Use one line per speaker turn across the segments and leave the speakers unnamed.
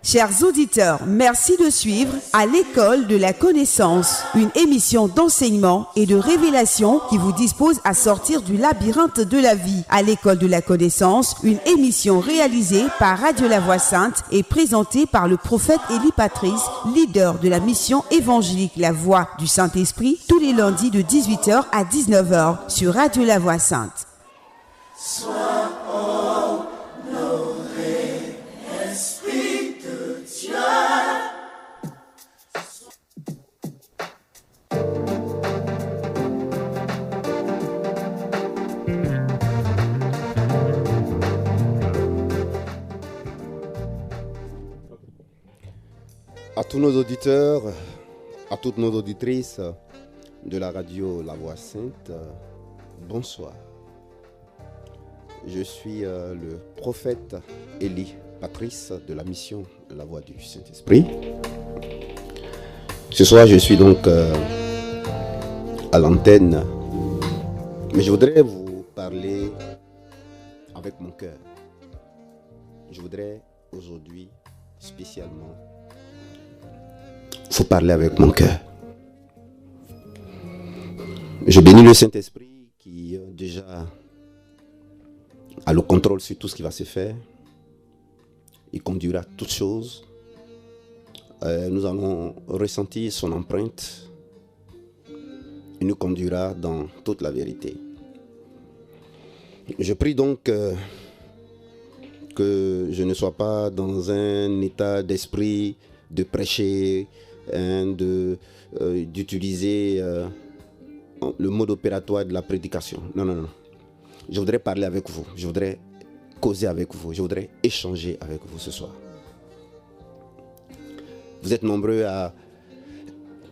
Chers auditeurs, merci de suivre À l'école de la connaissance, une émission d'enseignement et de révélation qui vous dispose à sortir du labyrinthe de la vie. À l'école de la connaissance, une émission réalisée par Radio La Voix Sainte et présentée par le prophète Élie Patrice, leader de la mission évangélique La Voix du Saint-Esprit, tous les lundis de 18h à 19h sur Radio La Voix Sainte.
Sois honoré, Esprit de Dieu.
À tous nos auditeurs, à toutes nos auditrices de la radio La Voix Sainte, bonsoir. Je suis le prophète Élie Patrice de la mission La Voix du Saint-Esprit. Ce soir, je suis donc à l'antenne, mais je voudrais vous parler avec mon cœur. Je voudrais aujourd'hui spécialement vous parler avec mon cœur. Je bénis le Saint-Esprit qui déjà a le contrôle sur tout ce qui va se faire. Il conduira toutes choses. Nous allons ressentir son empreinte. Il nous conduira dans toute la vérité. Je prie donc que je ne sois pas dans un état d'esprit de prêcher, d'utiliser le mode opératoire de la prédication. Non. Je voudrais parler avec vous, je voudrais causer avec vous, je voudrais échanger avec vous ce soir. Vous êtes nombreux à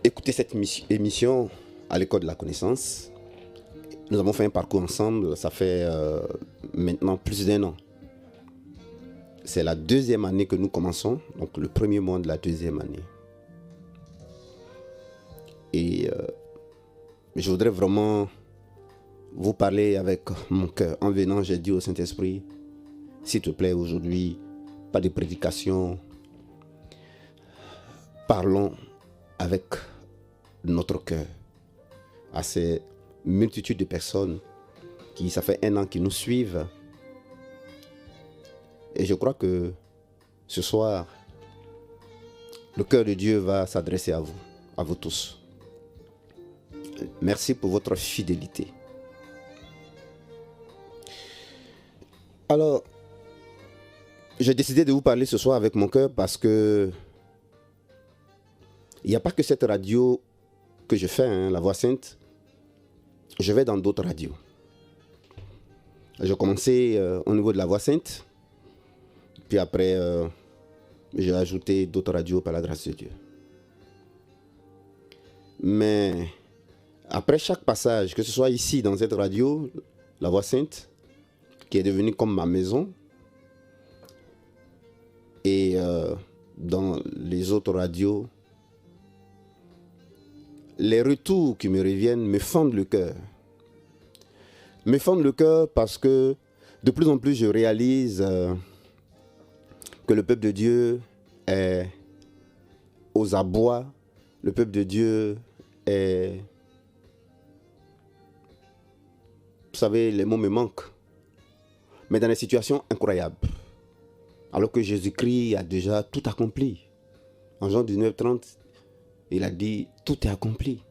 écouter cette émission à l'école de la connaissance. Nous avons fait un parcours ensemble, ça fait maintenant plus d'1 an. C'est la 2e année que nous commençons, donc le premier mois de la 2e année. Et je voudrais vraiment vous parler avec mon cœur. En venant, j'ai dit au Saint-Esprit, s'il te plaît, aujourd'hui, pas de prédication. Parlons avec notre cœur à ces multitudes de personnes qui, ça fait 1 an qu'ils nous suivent. Et je crois que ce soir, le cœur de Dieu va s'adresser à vous tous. Merci pour votre fidélité. Alors, j'ai décidé de vous parler ce soir avec mon cœur parce que il n'y a pas que cette radio que je fais, La Voix Sainte. Je vais dans d'autres radios. J'ai commencé au niveau de La Voix Sainte. Puis après, j'ai ajouté d'autres radios par la grâce de Dieu. Mais après chaque passage, que ce soit ici dans cette radio, La Voix Sainte, qui est devenue comme ma maison, et dans les autres radios, les retours qui me reviennent me fendent le cœur. Me fendent le cœur parce que de plus en plus je réalise que le peuple de Dieu est aux abois, le peuple de Dieu est... Vous savez, les mots me manquent, mais dans des situations incroyables. Alors que Jésus-Christ a déjà tout accompli. En Jean 19:30, il a dit, tout est accompli.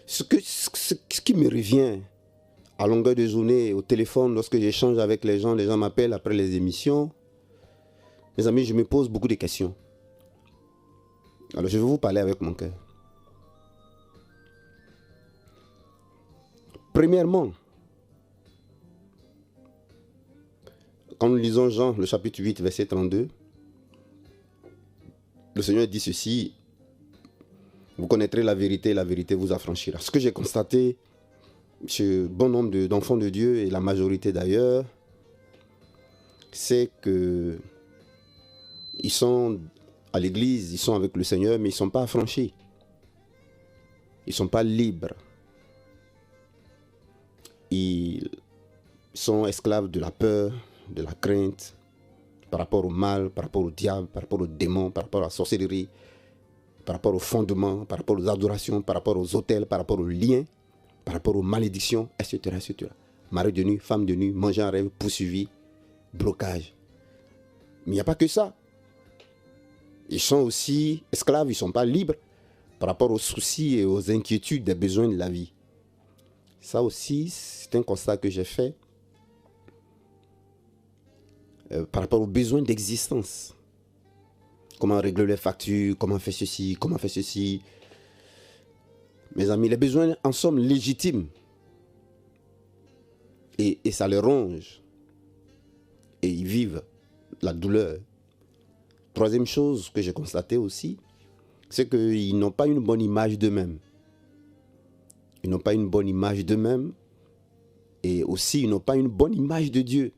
Ce qui me revient à longueur de journée, au téléphone, lorsque j'échange avec les gens m'appellent après les émissions. Mes amis, je me pose beaucoup de questions. Alors je vais vous parler avec mon cœur. Premièrement, quand nous lisons Jean, le chapitre 8, verset 32, le Seigneur dit ceci, vous connaîtrez la vérité vous affranchira. Ce que j'ai constaté chez bon nombre d'enfants de Dieu, et la majorité d'ailleurs, c'est que ils sont à l'église, ils sont avec le Seigneur, mais ils ne sont pas affranchis. Ils ne sont pas libres. Ils sont esclaves de la peur, de la crainte, par rapport au mal, par rapport au diable, par rapport aux démons, par rapport à la sorcellerie, par rapport aux fondements, par rapport aux adorations, par rapport aux autels, par rapport aux liens, par rapport aux malédictions, etc., etc. Mari de nuit, femme de nuit, manger en rêve, poursuivi, blocage. Mais il n'y a pas que ça. Ils sont aussi esclaves, ils ne sont pas libres par rapport aux soucis et aux inquiétudes des besoins de la vie. Ça aussi, c'est un constat que j'ai fait par rapport aux besoins d'existence. Comment régler les factures, comment faire ceci, comment faire ceci. Mes amis, les besoins en somme légitimes. Et ça les ronge. Et ils vivent la douleur. Troisième chose que j'ai constatée aussi, c'est qu'ils n'ont pas une bonne image d'eux-mêmes. Ils n'ont pas une bonne image d'eux-mêmes. Et aussi, ils n'ont pas une bonne image de Dieu.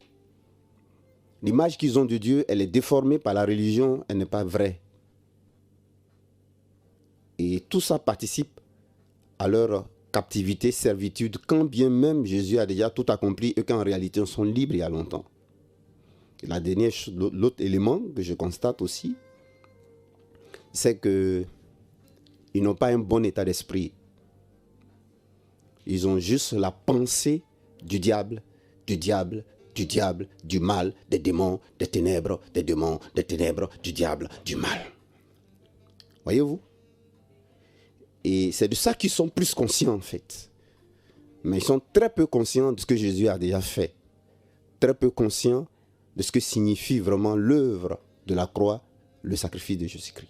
L'image qu'ils ont de Dieu, elle est déformée par la religion, elle n'est pas vraie. Et tout ça participe à leur captivité, servitude, quand bien même Jésus a déjà tout accompli et qu'en réalité, ils sont libres il y a longtemps. Et l'autre élément que je constate aussi, c'est qu'ils n'ont pas un bon état d'esprit. Ils ont juste la pensée du diable, du mal, des démons, des ténèbres, des démons, des ténèbres, du diable, du mal. Voyez-vous? Et c'est de ça qu'ils sont plus conscients en fait. Mais ils sont très peu conscients de ce que Jésus a déjà fait. Très peu conscients de ce que signifie vraiment l'œuvre de la croix, le sacrifice de Jésus-Christ.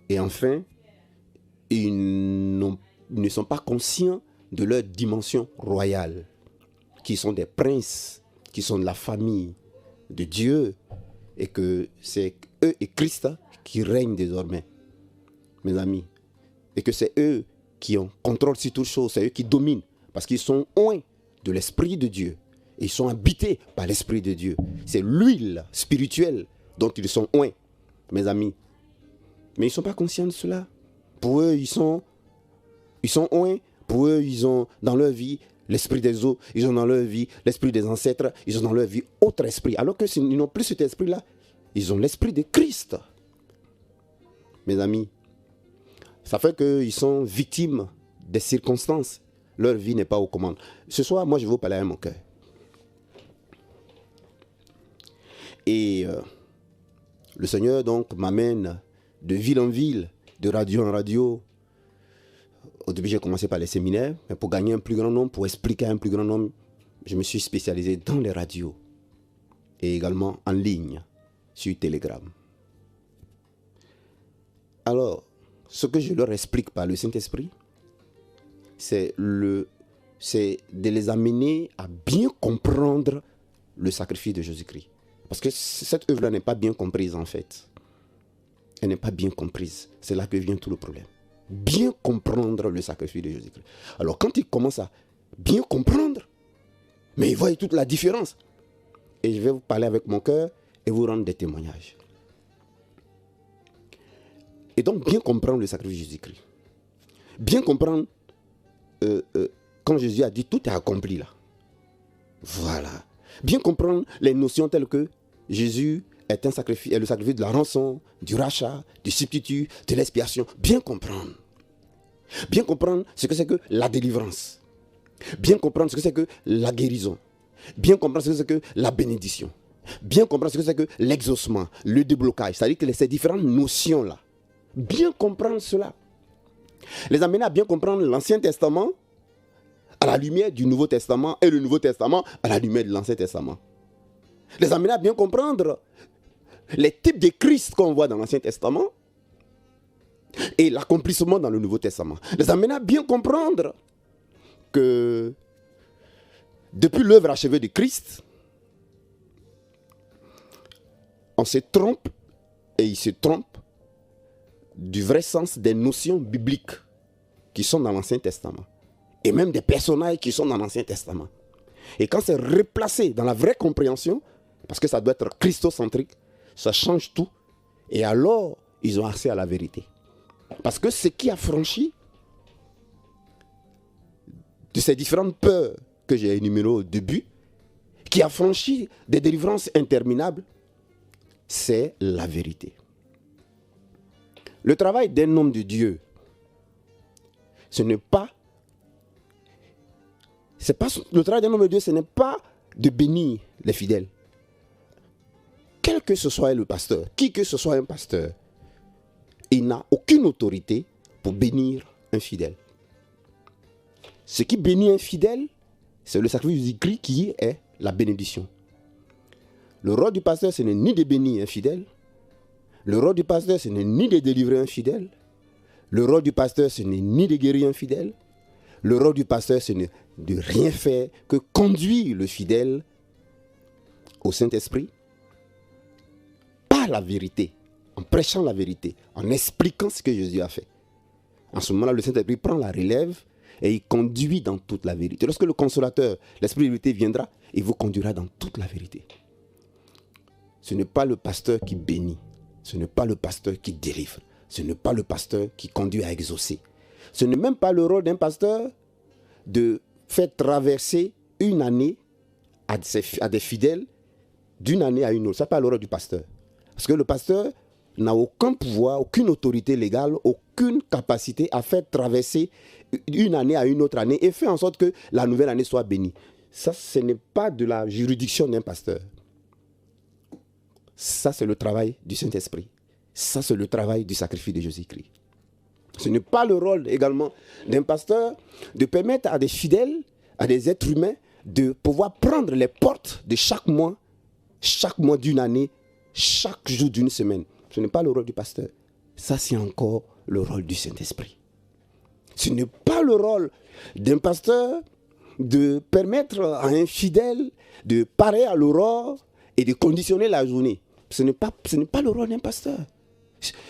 Et enfin, ils ne sont pas conscients de leur dimension royale, qui sont des princes, qui sont de la famille de Dieu, et que c'est eux et Christ qui règnent désormais, mes amis, et que c'est eux qui ont contrôle sur toutes choses, c'est eux qui dominent, parce qu'ils sont oints de l'Esprit de Dieu, et ils sont habités par l'Esprit de Dieu. C'est l'huile spirituelle dont ils sont oints, mes amis. Mais ils ne sont pas conscients de cela. Pour eux, ils sont oints. Pour eux, ils ont dans leur vie l'esprit des eaux. Ils ont dans leur vie l'esprit des ancêtres. Ils ont dans leur vie autre esprit. Alors qu'ils n'ont plus cet esprit-là. Ils ont l'esprit de Christ. Mes amis, ça fait qu'ils sont victimes des circonstances. Leur vie n'est pas aux commandes. Ce soir, moi, je vais vous parler à mon cœur. Et le Seigneur, donc, m'amène de ville en ville, de radio en radio. Au début, j'ai commencé par les séminaires, mais pour gagner un plus grand nombre, pour expliquer à un plus grand nombre, je me suis spécialisé dans les radios et également en ligne, sur Telegram. Alors, ce que je leur explique par le Saint-Esprit, c'est de les amener à bien comprendre le sacrifice de Jésus-Christ. Parce que cette œuvre-là n'est pas bien comprise en fait. Elle n'est pas bien comprise. C'est là que vient tout le problème. Bien comprendre le sacrifice de Jésus-Christ. Alors quand ils commencent à bien comprendre, mais ils voient toute la différence. Et je vais vous parler avec mon cœur et vous rendre des témoignages. Et donc bien comprendre le sacrifice de Jésus-Christ. Bien comprendre quand Jésus a dit tout est accompli là. Voilà. Bien comprendre les notions telles que Jésus est le sacrifice de la rançon, du rachat, du substitut, de l'expiation. Bien comprendre. Bien comprendre ce que c'est que la délivrance. Bien comprendre ce que c'est que la guérison. Bien comprendre ce que c'est que la bénédiction. Bien comprendre ce que c'est que l'exaucement, le déblocage. C'est-à-dire que ces différentes notions-là. Bien comprendre cela. Les amener à bien comprendre l'Ancien Testament à la lumière du Nouveau Testament et le Nouveau Testament à la lumière de l'Ancien Testament. Les amener à bien comprendre les types de Christ qu'on voit dans l'Ancien Testament et l'accomplissement dans le Nouveau Testament. Les amener à bien comprendre que depuis l'œuvre achevée de Christ, on se trompe et il se trompe du vrai sens des notions bibliques qui sont dans l'Ancien Testament et même des personnages qui sont dans l'Ancien Testament. Et quand c'est replacé dans la vraie compréhension, parce que ça doit être christocentrique, ça change tout. Et alors, ils ont accès à la vérité. Parce que ce qui a franchi de ces différentes peurs que j'ai énumérées au début, qui a franchi des délivrances interminables, c'est la vérité. Le travail d'un homme de Dieu, le travail d'un homme de Dieu, ce n'est pas de bénir les fidèles. Quel que ce soit le pasteur, qui que ce soit un pasteur, il n'a aucune autorité pour bénir un fidèle. Ce qui bénit un fidèle, c'est le sacrifice de Jésus-Christ qui est la bénédiction. Le rôle du pasteur, ce n'est ni de bénir un fidèle. Le rôle du pasteur, ce n'est ni de délivrer un fidèle. Le rôle du pasteur, ce n'est ni de guérir un fidèle. Le rôle du pasteur, ce n'est de rien faire que conduire le fidèle au Saint-Esprit par la vérité, en prêchant la vérité, en expliquant ce que Jésus a fait. En ce moment-là, le Saint-Esprit prend la relève et il conduit dans toute la vérité. Lorsque le consolateur, l'Esprit de vérité viendra, il vous conduira dans toute la vérité. Ce n'est pas le pasteur qui bénit, ce n'est pas le pasteur qui délivre, ce n'est pas le pasteur qui conduit à exaucer. Ce n'est même pas le rôle d'un pasteur de faire traverser une année à des fidèles d'une année à une autre. Ce n'est pas le rôle du pasteur. Parce que le pasteur n'a aucun pouvoir, aucune autorité légale, aucune capacité à faire traverser une année à une autre année et faire en sorte que la nouvelle année soit bénie. Ça, ce n'est pas de la juridiction d'un pasteur. Ça, c'est le travail du Saint-Esprit. Ça, c'est le travail du sacrifice de Jésus-Christ. Ce n'est pas le rôle également d'un pasteur de permettre à des fidèles, à des êtres humains, de pouvoir prendre les portes de chaque mois d'une année, chaque jour d'une semaine. Ce n'est pas le rôle du pasteur. Ça, c'est encore le rôle du Saint-Esprit. Ce n'est pas le rôle d'un pasteur de permettre à un fidèle de parer à l'aurore et de conditionner la journée. Ce n'est pas le rôle d'un pasteur.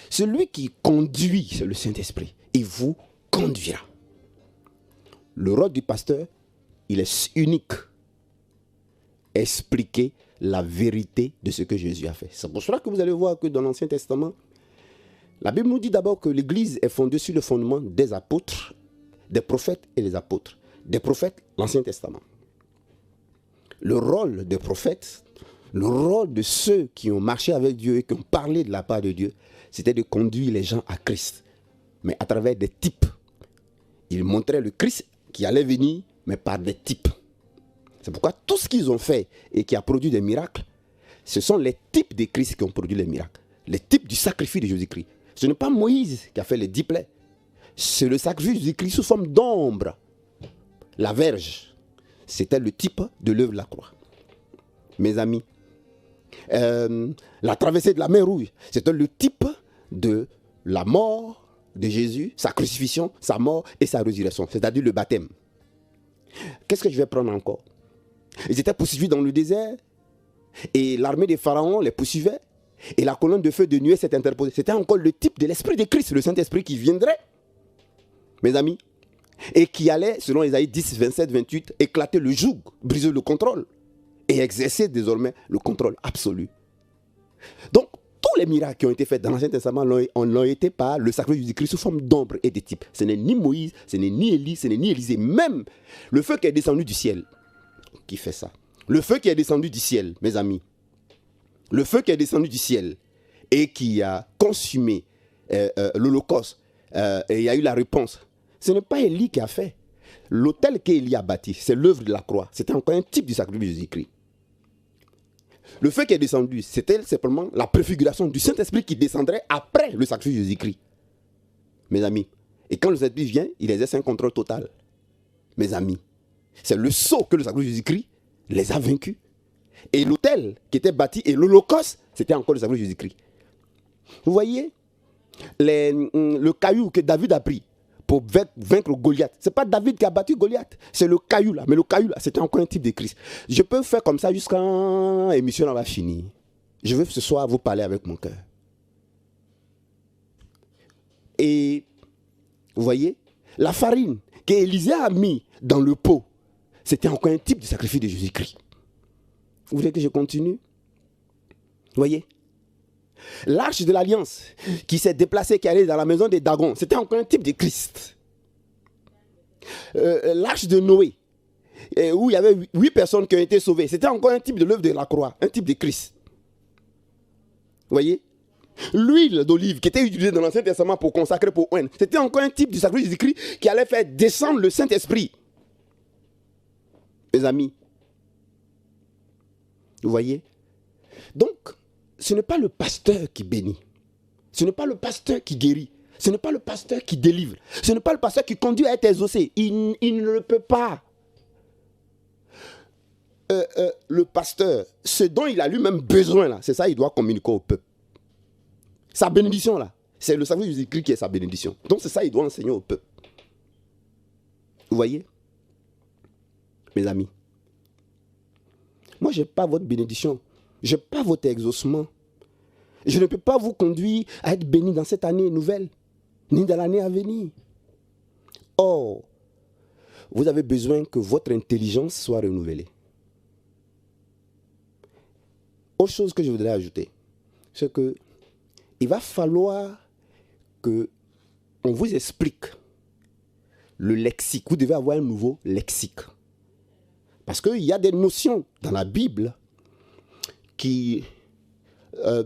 Celui qui conduit, c'est le Saint-Esprit. Il vous conduira. Le rôle du pasteur, il est unique. Expliquer la vérité de ce que Jésus a fait. C'est pour cela que vous allez voir que dans l'Ancien Testament, la Bible nous dit d'abord que l'Église est fondée sur le fondement des apôtres, des prophètes et des apôtres. Des prophètes, l'Ancien Testament. Le rôle des prophètes, le rôle de ceux qui ont marché avec Dieu et qui ont parlé de la part de Dieu, c'était de conduire les gens à Christ. Mais à travers des types. Ils montraient le Christ qui allait venir, mais par des types. C'est pourquoi tout ce qu'ils ont fait et qui a produit des miracles, ce sont les types de Christ qui ont produit les miracles. Les types du sacrifice de Jésus-Christ. Ce n'est pas Moïse qui a fait les 10 plaies. C'est le sacrifice de Jésus-Christ sous forme d'ombre. La verge, c'était le type de l'œuvre de la croix. Mes amis, la traversée de la mer Rouge, c'était le type de la mort de Jésus, sa crucifixion, sa mort et sa résurrection, c'est-à-dire le baptême. Qu'est-ce que je vais prendre encore? Ils étaient poursuivis dans le désert et l'armée des pharaons les poursuivait et la colonne de feu de nuée s'est interposée. C'était encore le type de l'Esprit de Christ, le Saint-Esprit qui viendrait, mes amis, et qui allait, selon Ésaïe 10, 27, 28, éclater le joug, briser le contrôle et exercer désormais le contrôle absolu. Donc, tous les miracles qui ont été faits dans l'Ancien Testament l'ont été par le sacrifice de Jésus-Christ sous forme d'ombre et de types. Ce n'est ni Moïse, ce n'est ni Élie, ce n'est ni Élisée. Même le feu qui est descendu du ciel, qui fait ça. Le feu qui est descendu du ciel, mes amis. Le feu qui est descendu du ciel et qui a consumé l'Holocauste, et il y a eu la réponse. Ce n'est pas Élie qui a fait. L'autel qu'Élie a bâti, c'est l'œuvre de la croix. C'était encore un type du sacrifice de Jésus-Christ. Le feu qui est descendu, c'était simplement la préfiguration du Saint-Esprit qui descendrait après le sacrifice de Jésus-Christ. Mes amis. Et quand le Saint-Esprit vient, il exerce un contrôle total. Mes amis. C'est le sceau que le sacrifice de Jésus-Christ les a vaincus. Et l'autel qui était bâti et l'Holocauste, c'était encore le sacrifice de Jésus-Christ. Vous voyez, le caillou que David a pris pour vaincre Goliath. Ce n'est pas David qui a battu Goliath, c'est le caillou là. Mais le caillou là, c'était encore un type de Christ. Je peux faire comme ça jusqu'à l'émission va finir. Je veux ce soir vous parler avec mon cœur. Et vous voyez, la farine qu'Élisée a mis dans le pot, c'était encore un type de sacrifice de Jésus-Christ. Vous voulez que je continue? Vous voyez? L'arche de l'alliance qui s'est déplacée, qui allait dans la maison des Dagon, c'était encore un type de Christ. L'arche de Noé et où il y avait 8 personnes qui ont été sauvées. C'était encore un type de l'œuvre de la croix, un type de Christ. Vous voyez? L'huile d'olive qui était utilisée dans l'Ancien Testament pour consacrer, pour oindre, c'était encore un type du sacrifice de Jésus-Christ qui allait faire descendre le Saint-Esprit. Mes amis, vous voyez? Donc, ce n'est pas le pasteur qui bénit. Ce n'est pas le pasteur qui guérit. Ce n'est pas le pasteur qui délivre. Ce n'est pas le pasteur qui conduit à être exaucé. Il ne le peut pas. Le pasteur, ce dont il a lui-même besoin, là, c'est ça, il doit communiquer au peuple. Sa bénédiction, là, c'est le sacrifice de Jésus-Christ qui est sa bénédiction. Donc, c'est ça, il doit enseigner au peuple. Vous voyez? Mes amis, moi, je n'ai pas votre bénédiction. Je n'ai pas votre exaucement. Je ne peux pas vous conduire à être béni dans cette année nouvelle, ni dans l'année à venir. Or, vous avez besoin que votre intelligence soit renouvelée. Autre chose que je voudrais ajouter, c'est que il va falloir que on vous explique le lexique. Vous devez avoir un nouveau lexique. Parce qu'il y a des notions dans la Bible qui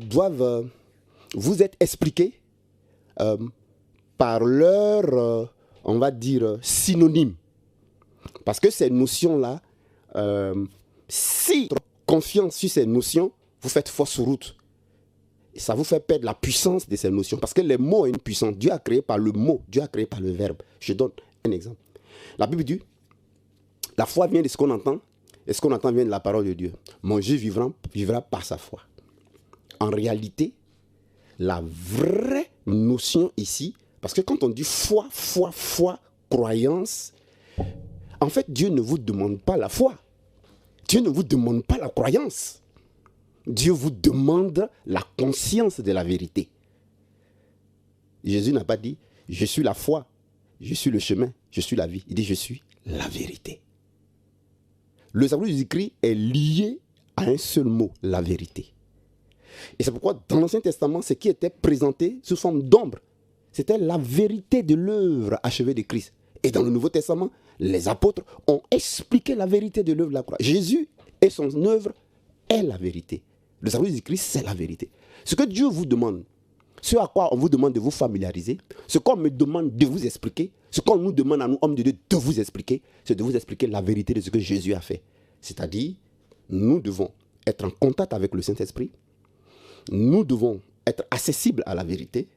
doivent vous être expliquées par leur, on va dire, synonyme. Parce que ces notions-là, si vous avez confiance sur ces notions, vous faites fausse route. Et ça vous fait perdre la puissance de ces notions. Parce que les mots ont une puissance. Dieu a créé par le mot, Dieu a créé par le verbe. Je donne un exemple. La Bible dit, la foi vient de ce qu'on entend, et ce qu'on entend vient de la parole de Dieu. Mon Dieu vivra par sa foi. En réalité, la vraie notion ici, parce que quand on dit foi, croyance, en fait, Dieu ne vous demande pas la foi. Dieu ne vous demande pas la croyance. Dieu vous demande la conscience de la vérité. Jésus n'a pas dit, je suis la foi, je suis le chemin, je suis la vie. Il dit, je suis la vérité. Le salut de Jésus-Christ est lié à un seul mot, la vérité. Et c'est pourquoi dans l'Ancien Testament, ce qui était présenté sous forme d'ombre, c'était la vérité de l'œuvre achevée de Christ. Et dans le Nouveau Testament, les apôtres ont expliqué la vérité de l'œuvre de la croix. Jésus et son œuvre est la vérité. Le salut de Jésus-Christ, c'est la vérité. Ce que Dieu vous demande, ce à quoi on vous demande de vous familiariser, ce qu'on me demande de vous expliquer, ce qu'on nous demande à nous, hommes de Dieu, de vous expliquer, c'est de vous expliquer la vérité de ce que Jésus a fait. C'est-à-dire, nous devons être en contact avec le Saint-Esprit, nous devons être accessibles à la vérité,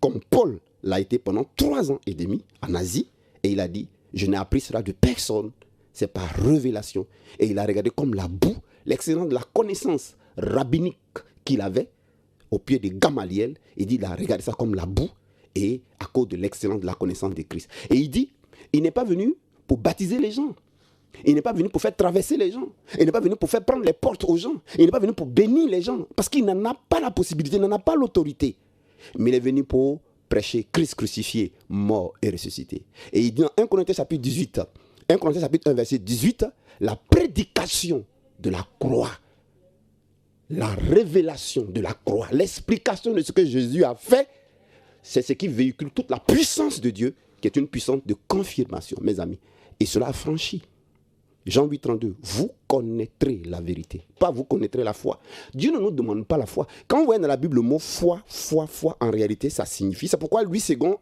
comme Paul l'a été pendant 3 ans et demi en Asie, et il a dit, je n'ai appris cela de personne, c'est par révélation. Et il a regardé comme la boue, l'excellence de la connaissance rabbinique qu'il avait au pied de Gamaliel. Il dit, il a regardé ça comme la boue, et à cause de l'excellence de la connaissance de Christ. Et il dit, il n'est pas venu pour baptiser les gens. Il n'est pas venu pour faire traverser les gens. Il n'est pas venu pour faire prendre les portes aux gens. Il n'est pas venu pour bénir les gens. Parce qu'il n'en a pas la possibilité, il n'en a pas l'autorité. Mais il est venu pour prêcher Christ crucifié, mort et ressuscité. Et il dit dans 1 Corinthiens chapitre 18, 1 Corinthiens chapitre 1 verset 18, la prédication de la croix, la révélation de la croix, l'explication de ce que Jésus a fait, c'est ce qui véhicule toute la puissance de Dieu, qui est une puissance de confirmation, mes amis. Et cela a franchi. Jean 8, 32, vous connaîtrez la vérité, pas vous connaîtrez la foi. Dieu ne nous demande pas la foi. Quand vous voyez dans la Bible le mot foi, en réalité, ça signifie. C'est pourquoi Louis II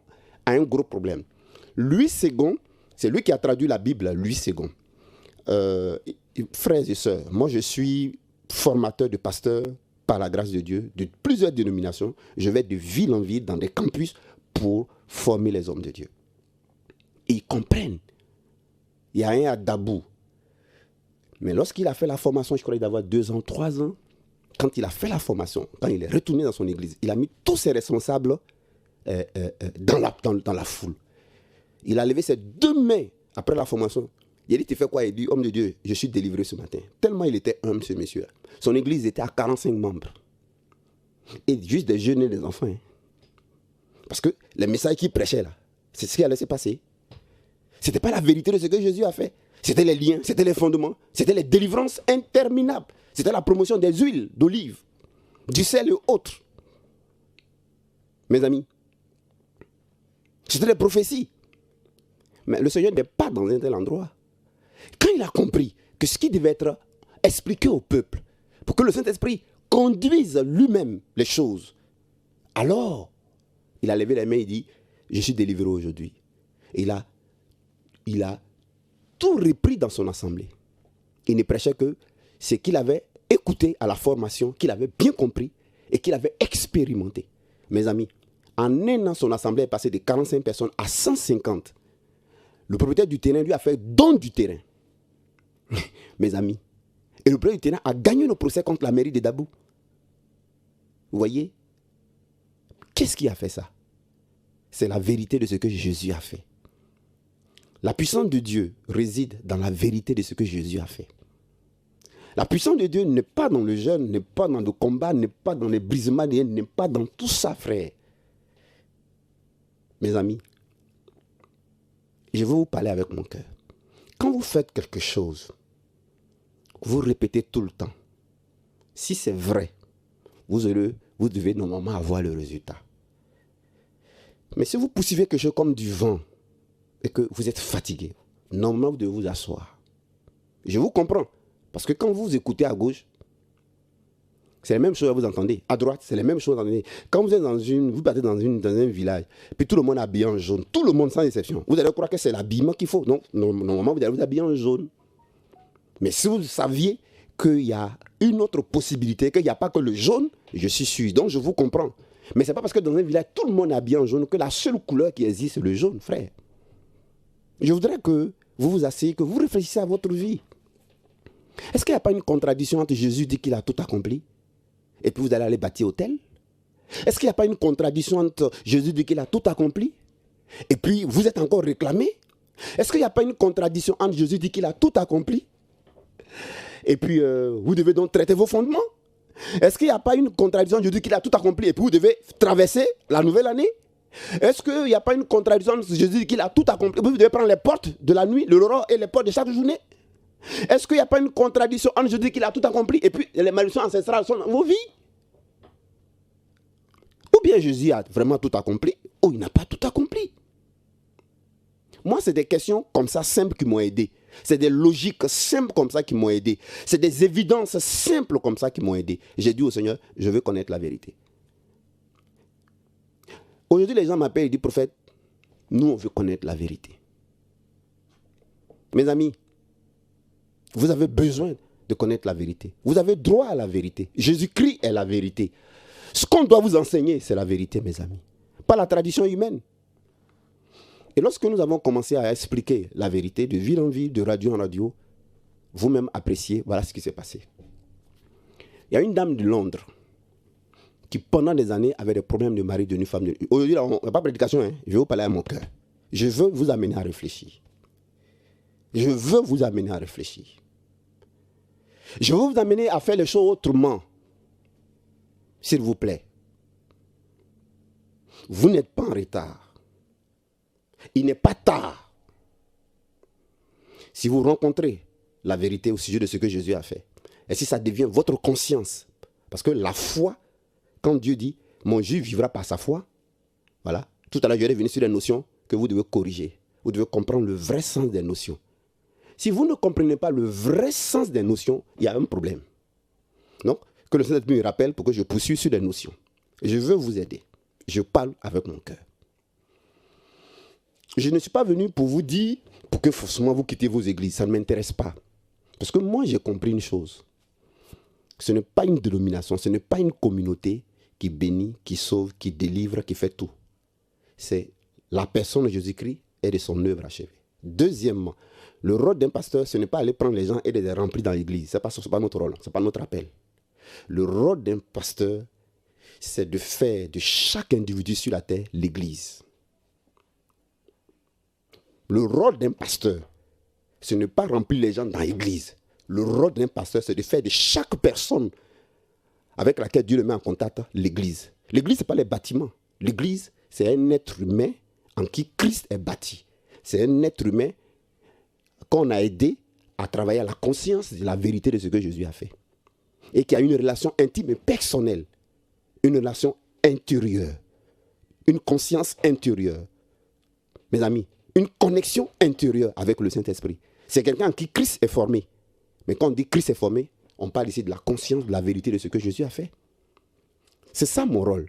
a un gros problème. Louis II, c'est lui qui a traduit la Bible, Louis II. Frères et sœurs, moi je suis formateur de pasteurs par la grâce de Dieu, de plusieurs dénominations. Je vais de ville en ville, dans des campus, pour former les hommes de Dieu. Et ils comprennent. Il y a un à Dabou. Mais lorsqu'il a fait la formation, je crois qu'il doit avoir 2 ans, 3 ans, quand il a fait la formation, quand il est retourné dans son église, il a mis tous ses responsables dans la foule. Il a levé ses 2 mains après la formation. Il a dit, tu fais quoi? Il dit, homme de Dieu, je suis délivré ce matin. Tellement il était humble, ce monsieur. Son église était à 45 membres. Et juste des jeunes et des enfants. Hein. Parce que les messages qu'il prêchait là, c'est ce qui allait se passer. Ce n'était pas la vérité de ce que Jésus a fait. C'était les liens, c'était les fondements, c'était les délivrances interminables. C'était la promotion des huiles d'olive, du sel et autres. Mes amis, c'était les prophéties. Mais le Seigneur n'est pas dans un tel endroit. Quand il a compris que ce qui devait être expliqué au peuple, pour que le Saint-Esprit conduise lui-même les choses, alors il a levé les mains et dit, je suis délivré aujourd'hui. Et il a tout repris dans son assemblée. Il ne prêchait que ce qu'il avait écouté à la formation, qu'il avait bien compris et qu'il avait expérimenté. Mes amis, en un an, son assemblée est passée de 45 personnes à 150. Le propriétaire du terrain lui a fait don du terrain. Mes amis. Et le propriétaire du terrain a gagné le procès contre la mairie de Dabou. Vous voyez? Qu'est-ce qui a fait ça? C'est la vérité de ce que Jésus a fait. La puissance de Dieu réside dans la vérité de ce que Jésus a fait. La puissance de Dieu n'est pas dans le jeûne, n'est pas dans le combat, n'est pas dans les brisements, n'est pas dans tout ça, frère. Mes amis, je veux vous parler avec mon cœur. Quand vous faites quelque chose, vous répétez tout le temps. Si c'est vrai, vous devez normalement avoir le résultat. Mais si vous poursuivez quelque chose comme du vent et que vous êtes fatigué, normalement vous devez vous asseoir. Je vous comprends. Parce que quand vous écoutez à gauche, c'est la même chose que vous entendez. À droite, c'est la même chose que vous entendez. Quand vous êtes vous partez dans un village, puis tout le monde est habillé en jaune, tout le monde sans exception. Vous allez croire que c'est l'habillement qu'il faut. Non, normalement vous allez vous habiller en jaune. Mais si vous saviez qu'il y a une autre possibilité, qu'il n'y a pas que le jaune, je suis sûr. Donc je vous comprends. Mais ce n'est pas parce que dans un village, tout le monde est habillé en jaune que la seule couleur qui existe, c'est le jaune, frère. Je voudrais que vous vous asseyez, que vous réfléchissiez à votre vie. Est-ce qu'il n'y a pas une contradiction entre Jésus dit qu'il a tout accompli et puis vous allez aller bâtir hôtel? Est-ce qu'il n'y a pas une contradiction entre Jésus dit qu'il a tout accompli et puis vous êtes encore réclamé? Est-ce qu'il n'y a pas une contradiction entre Jésus dit qu'il a tout accompli et puis vous devez donc traiter vos fondements? Est-ce qu'il n'y a pas une contradiction entre Jésus dit qu'il a tout accompli et puis vous devez traverser la nouvelle année? Est-ce qu'il n'y a pas une contradiction entre Jésus dit qu'il a tout accompli et puis vous devez prendre les portes de la nuit, l'aurore et les portes de chaque journée? Est-ce qu'il n'y a pas une contradiction entre je dis qu'il a tout accompli et puis les malédictions ancestrales sont dans vos vies? Ou bien Jésus a vraiment tout accompli ou il n'a pas tout accompli? Moi, c'est des questions comme ça simples qui m'ont aidé. C'est des logiques simples comme ça qui m'ont aidé. C'est des évidences simples comme ça qui m'ont aidé. J'ai dit au Seigneur, je veux connaître la vérité. Aujourd'hui, les gens m'appellent et disent, prophète, nous, on veut connaître la vérité. Mes amis, vous avez besoin de connaître la vérité. Vous avez droit à la vérité. Jésus-Christ est la vérité. Ce qu'on doit vous enseigner, c'est la vérité, mes amis. Pas la tradition humaine. Et lorsque nous avons commencé à expliquer la vérité de ville en ville, de radio en radio, vous-même appréciez, voilà ce qui s'est passé. Il y a une dame de Londres qui, pendant des années, avait des problèmes de mari, de femme. Aujourd'hui, on n'a pas de prédication, hein? Je vais vous parler à mon cœur. Je veux vous amener à réfléchir. Je veux vous amener à réfléchir. Je veux vous amener à faire les choses autrement. S'il vous plaît. Vous n'êtes pas en retard. Il n'est pas tard. Si vous rencontrez la vérité au sujet de ce que Jésus a fait, et si ça devient votre conscience, parce que la foi, quand Dieu dit, mon juif vivra par sa foi, voilà, tout à l'heure je vais revenir sur les notions que vous devez corriger. Vous devez comprendre le vrai sens des notions. Si vous ne comprenez pas le vrai sens des notions, il y a un problème. Donc, que le Saint-Esprit me rappelle pour que je poursuive sur les notions. Je veux vous aider. Je parle avec mon cœur. Je ne suis pas venu pour vous dire, pour que forcément vous quittez vos églises. Ça ne m'intéresse pas. Parce que moi, j'ai compris une chose. Ce n'est pas une dénomination, ce n'est pas une communauté qui bénit, qui sauve, qui délivre, qui fait tout. C'est la personne de Jésus-Christ et de son œuvre achevée. Deuxièmement, le rôle d'un pasteur, ce n'est pas aller prendre les gens et les remplir dans l'église. Ce n'est pas notre rôle, ce n'est pas notre appel. Le rôle d'un pasteur, c'est de faire de chaque individu sur la terre l'église. Le rôle d'un pasteur, ce n'est pas remplir les gens dans l'église. Le rôle d'un pasteur, c'est de faire de chaque personne avec laquelle Dieu le met en contact l'église. L'église, ce n'est pas les bâtiments. L'église, c'est un être humain en qui Christ est bâti. C'est un être humain qu'on a aidé à travailler à la conscience de la vérité de ce que Jésus a fait. Et qui a une relation intime et personnelle. Une relation intérieure. Une conscience intérieure. Mes amis, une connexion intérieure avec le Saint-Esprit. C'est quelqu'un en qui Christ est formé. Mais quand on dit Christ est formé, on parle ici de la conscience, de la vérité de ce que Jésus a fait. C'est ça mon rôle.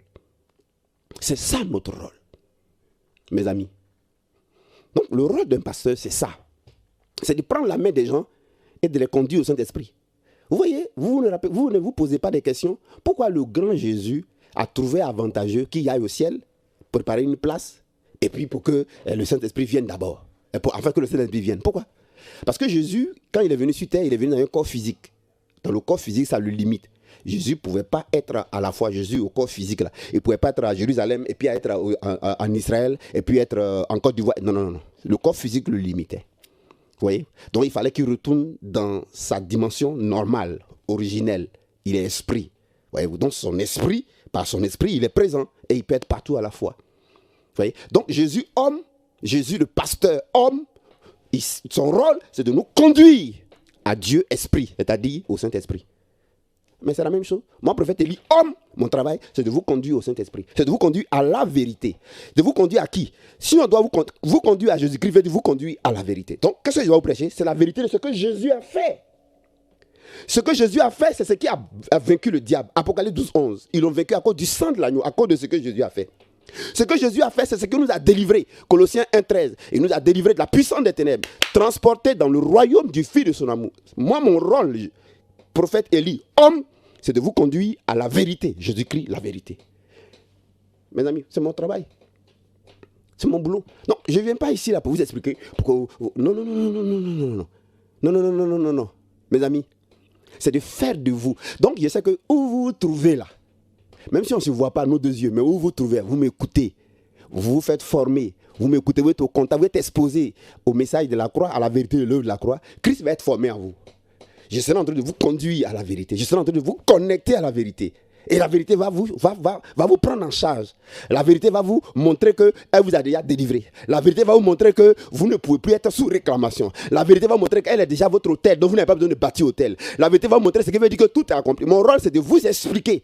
C'est ça notre rôle, mes amis. Donc le rôle d'un pasteur, c'est ça. C'est de prendre la main des gens et de les conduire au Saint-Esprit. Vous voyez, vous ne vous posez pas des questions. Pourquoi le grand Jésus a trouvé avantageux qu'il aille au ciel, préparer une place, et puis pour que le Saint-Esprit vienne d'abord, afin que le Saint-Esprit vienne. Pourquoi? Parce que Jésus, quand il est venu sur terre, il est venu dans un corps physique. Dans le corps physique, ça le limite. Jésus ne pouvait pas être à la fois Jésus au corps physique là. Il ne pouvait pas être à Jérusalem et puis être en Israël et puis être en Côte d'Ivoire. Non, non, non. Le corps physique le limitait. Vous voyez? Donc il fallait qu'il retourne dans sa dimension normale, originelle. Il est esprit. Voyez-vous? Donc son esprit, par son esprit, il est présent et il peut être partout à la fois. Vous voyez? Donc Jésus homme, Jésus le pasteur homme, son rôle c'est de nous conduire à Dieu esprit, c'est-à-dire au Saint-Esprit. Mais c'est la même chose. Moi, prophète Élie, homme, mon travail, c'est de vous conduire au Saint-Esprit. C'est de vous conduire à la vérité. De vous conduire à qui? Si on doit vous conduire à Jésus-Christ, veut dire vous conduire à la vérité. Donc, qu'est-ce que je dois vous prêcher? C'est la vérité de ce que Jésus a fait. Ce que Jésus a fait, c'est ce qui a vaincu le diable. Apocalypse 12, 11. Ils l'ont vaincu à cause du sang de l'agneau, à cause de ce que Jésus a fait. Ce que Jésus a fait, c'est ce qui nous a délivrés. Colossiens 1, 13. Il nous a délivrés de la puissance des ténèbres, transportés dans le royaume du Fils de son amour. Moi, mon rôle, prophète Élie, homme, c'est de vous conduire à la vérité. Jésus-Christ, la vérité. Mes amis, c'est mon travail. C'est mon boulot. Non, je ne viens pas ici là pour vous expliquer pourquoi. Non, non, non, non, non, non, non, non. Non, non, non, non, non, non, non. Mes amis, c'est de faire de vous. Donc, je sais que où vous vous trouvez là, même si on ne se voit pas à nos deux yeux, mais où vous vous trouvez, vous m'écoutez, vous vous faites former, vous m'écoutez, vous êtes au contact, vous êtes exposé au message de la croix, à la vérité de l'œuvre de la croix. Christ va être formé en vous. Je serai en train de vous conduire à la vérité. Je serai en train de vous connecter à la vérité. Et la vérité va vous prendre en charge. La vérité va vous montrer qu'elle vous a déjà délivré. La vérité va vous montrer que vous ne pouvez plus être sous réclamation. La vérité va vous montrer qu'elle est déjà votre hôtel, donc vous n'avez pas besoin de bâtir hôtel. La vérité va vous montrer ce qui veut dire que tout est accompli. Mon rôle, c'est de vous expliquer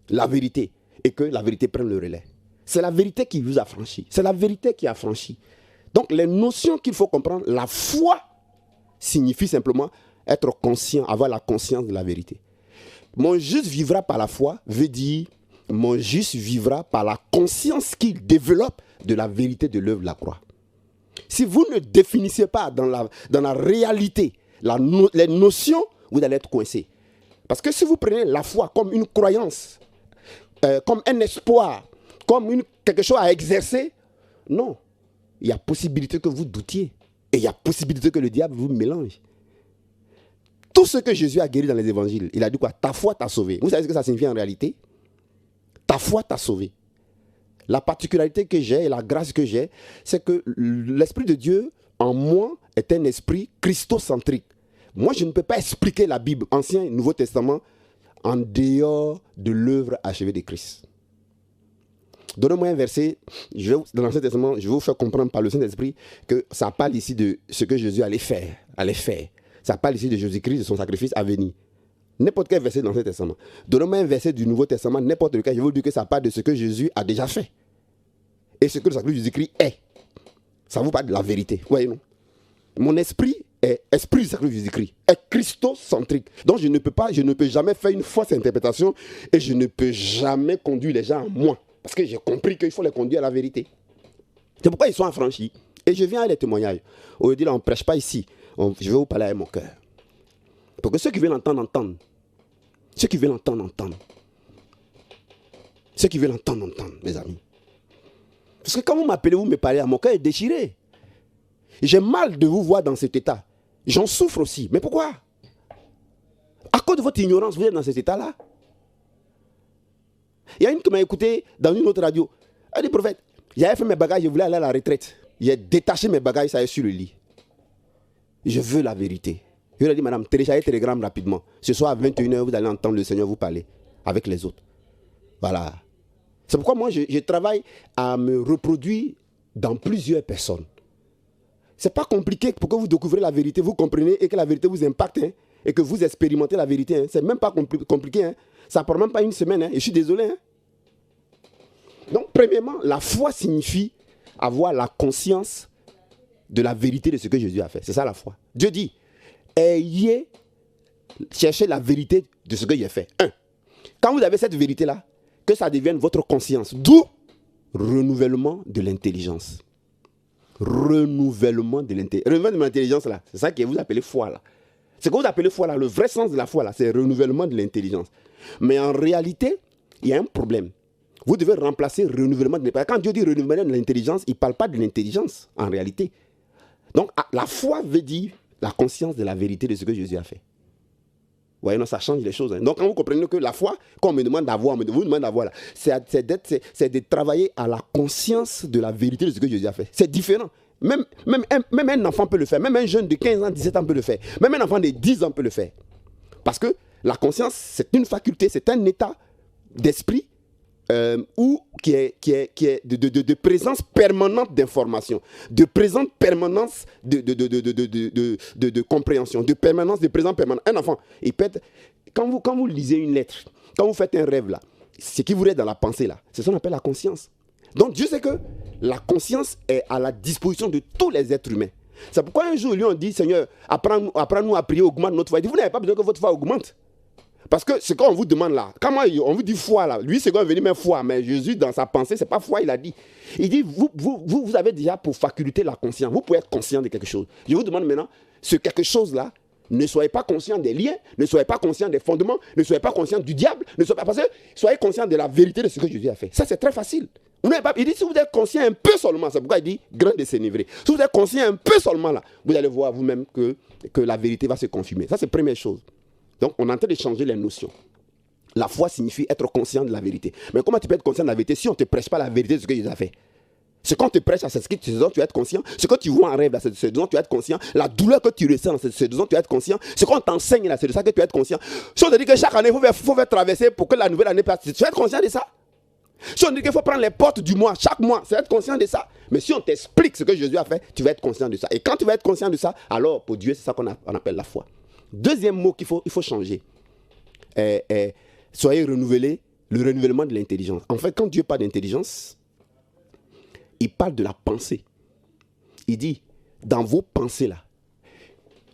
la vérité et que la vérité prenne le relais. C'est la vérité qui vous a franchi. C'est la vérité qui a franchi. Donc, les notions qu'il faut comprendre, la foi signifie simplement être conscient, avoir la conscience de la vérité. Mon juste vivra par la foi veut dire mon juste vivra par la conscience qu'il développe de la vérité de l'œuvre de la croix. Si vous ne définissez pas dans la réalité les notions, vous allez être coincé. Parce que si vous prenez la foi comme une croyance, comme un espoir, comme quelque chose à exercer, non. Il y a possibilité que vous doutiez. Et il y a possibilité que le diable vous mélange. Tout ce que Jésus a guéri dans les évangiles, il a dit quoi? Ta foi t'a sauvé. Vous savez ce que ça signifie en réalité? Ta foi t'a sauvé. La particularité que j'ai et la grâce que j'ai, c'est que l'Esprit de Dieu en moi est un esprit christocentrique. Moi, je ne peux pas expliquer la Bible, Ancien et Nouveau Testament, en dehors de l'œuvre achevée de Christ. Donnez-moi un verset, dans l'Ancien Testament, je vais vous faire comprendre par le Saint-Esprit que ça parle ici de ce que Jésus allait faire. Ça parle ici de Jésus-Christ, de son sacrifice à venir. N'importe quel verset dans l'Ancien Testament. Donnez-moi un verset du Nouveau Testament, n'importe lequel, je vais vous dire que ça parle de ce que Jésus a déjà fait. Et ce que le sacrifice de Jésus-Christ est. Ça vous parle de la vérité. Vous voyez, non? Mon esprit est esprit du sacrifice de Jésus-Christ, est christocentrique. Donc je ne peux jamais faire une fausse interprétation et je ne peux jamais conduire les gens à moi. Parce que j'ai compris qu'il faut les conduire à la vérité. C'est pourquoi ils sont affranchis. Et je viens à les témoignages. Aujourd'hui, là, on ne prêche pas ici. Je vais vous parler avec mon cœur. Pour que ceux qui veulent entendre, entendent. Ceux qui veulent entendre, entendent. Ceux qui veulent entendre, entendent, mes amis. Parce que quand vous m'appelez, vous me parlez, mon cœur est déchiré. J'ai mal de vous voir dans cet état. J'en souffre aussi. Mais pourquoi? À cause de votre ignorance, vous êtes dans cet état-là. Il y a une qui m'a écouté dans une autre radio. Elle dit, prophète, j'avais fait mes bagages, je voulais aller à la retraite. J'ai détaché mes bagages, ça est sur le lit. Je veux la vérité. Je lui ai dit, madame, téléchargez Telegram rapidement. Ce soir à 21h, vous allez entendre le Seigneur vous parler avec les autres. Voilà. C'est pourquoi moi, je travaille à me reproduire dans plusieurs personnes. C'est pas compliqué pour que vous découvrez la vérité, vous comprenez et que la vérité vous impacte hein, et que vous expérimentez la vérité. Hein. C'est même pas compliqué. Hein. Ça ne prend même pas une semaine. Hein. Et je suis désolé. Hein. Donc, premièrement, la foi signifie avoir la conscience de la vérité de ce que Jésus a fait. C'est ça la foi. Dieu dit, cherchez la vérité de ce que j'ai fait. Quand vous avez cette vérité-là, que ça devienne votre conscience. D'où renouvellement de l'intelligence. Renouvellement de l'intelligence, là. C'est ça que vous appelez foi, là. Ce que vous appelez foi, là, le vrai sens de la foi, là, c'est renouvellement de l'intelligence. Mais en réalité, il y a un problème. Vous devez remplacer renouvellement de l'intelligence. Quand Dieu dit renouvellement de l'intelligence, il ne parle pas de l'intelligence, en réalité. Donc, la foi veut dire la conscience de la vérité de ce que Jésus a fait. Vous voyez, non, ça change les choses. Hein. Donc, quand vous comprenez que la foi, quand on me demande d'avoir, vous demande d'avoir, c'est de travailler à la conscience de la vérité de ce que Jésus a fait. C'est différent. Même un enfant peut le faire. Même un jeune de 15 ans, 17 ans peut le faire. Même un enfant de 10 ans peut le faire. Parce que la conscience, c'est une faculté, c'est un état d'esprit qui est de présence permanente d'information, de présence permanence de compréhension, de présence permanente. Un enfant, il peut être, quand vous lisez une lettre, quand vous faites un rêve là, ce qui vous est dans la pensée là, c'est ce qu'on appelle la conscience. Donc Dieu sait que la conscience est à la disposition de tous les êtres humains. C'est pourquoi un jour, lui, on dit, Seigneur, apprends-nous à prier, augmente notre foi. Il dit, vous n'avez pas besoin que votre foi augmente. Parce que ce qu'on vous demande là, comment on vous dit foi là, lui c'est qu'on est venu même foi, mais Jésus dans sa pensée, c'est pas foi, il a dit. Il dit, vous avez déjà pour faculté la conscience, vous pouvez être conscient de quelque chose. Je vous demande maintenant, ce quelque chose là, ne soyez pas conscient des liens, ne soyez pas conscient des fondements, ne soyez pas conscient du diable, soyez conscient de la vérité de ce que Jésus a fait. Ça c'est très facile. Il dit, si vous êtes conscient un peu seulement, c'est pourquoi il dit, grand de s'énivrer. Si vous êtes conscient un peu seulement là, vous allez voir vous-même que la vérité va se confirmer. Ça c'est la première chose. Donc, on est en train de changer les notions. La foi signifie être conscient de la vérité. Mais comment tu peux être conscient de la vérité si on ne te prêche pas la vérité de ce que Jésus a fait? Ce qu'on te prêche à ce dont tu vas être conscient, ce que tu vois en rêve, c'est ce dont tu vas être conscient, la douleur que tu ressens, c'est ce dont tu vas être conscient, ce qu'on t'enseigne, c'est de ça que tu vas être conscient. Si on te dit que chaque année, il faut faire traverser pour que la nouvelle année passe, tu vas être conscient de ça. Si on te dit qu'il faut prendre les portes du mois, chaque mois, tu vas être conscient de ça. Mais si on t'explique ce que Jésus a fait, tu vas être conscient de ça. Et quand tu vas être conscient de ça, alors pour Dieu, c'est ça qu'on appelle la foi. Deuxième mot il faut changer. Soyez renouvelés, le renouvellement de l'intelligence. En fait, quand Dieu parle d'intelligence, il parle de la pensée. Il dit, dans vos pensées là,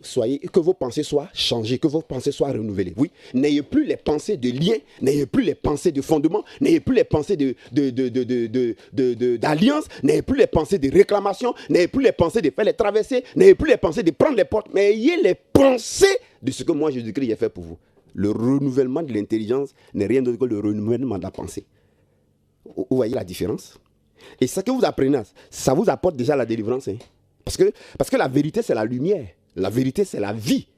que vos pensées soient changées, que vos pensées soient renouvelées. Oui, n'ayez plus les pensées de lien, n'ayez plus les pensées de fondement, n'ayez plus les pensées d'alliance, n'ayez plus les pensées de réclamation, n'ayez plus les pensées de faire les traversées, n'ayez plus les pensées de prendre les portes, mais ayez les pensées de ce que moi Jésus-Christ j'ai fait pour vous. Le renouvellement de l'intelligence n'est rien d'autre que le renouvellement de la pensée. Vous voyez la différence? Et ce que vous apprenez, ça vous apporte déjà la délivrance. Hein? Parce que la vérité, c'est la lumière. La vérité, c'est la vie.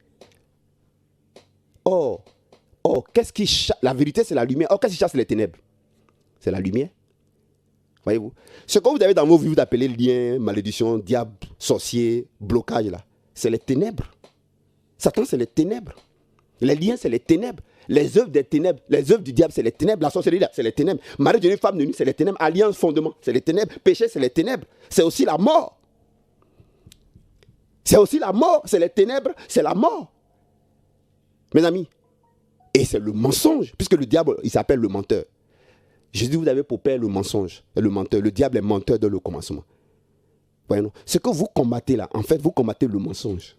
La vérité, c'est la lumière. Qu'est-ce qui chasse les ténèbres? C'est la lumière. Voyez-vous? Ce que vous avez dans vos vies, vous appelez lien, malédiction, diable, sorcier, blocage, là. C'est les ténèbres. Satan, c'est les ténèbres. Les liens, c'est les ténèbres. Les œuvres des ténèbres, les œuvres du diable, c'est les ténèbres. La sorcellerie, là, c'est les ténèbres. Mari de nuit, femme de nuit, c'est les ténèbres. Alliance, fondement, c'est les ténèbres. Péché, c'est les ténèbres. C'est aussi la mort. C'est aussi la mort. C'est les ténèbres, c'est la mort. Mes amis. Et c'est le mensonge. Puisque le diable, il s'appelle le menteur. Jésus, vous avez pour père le mensonge, le menteur. Le diable est menteur dans le commencement. Voyez, non? Ce que vous combattez là, en fait, vous combattez le mensonge.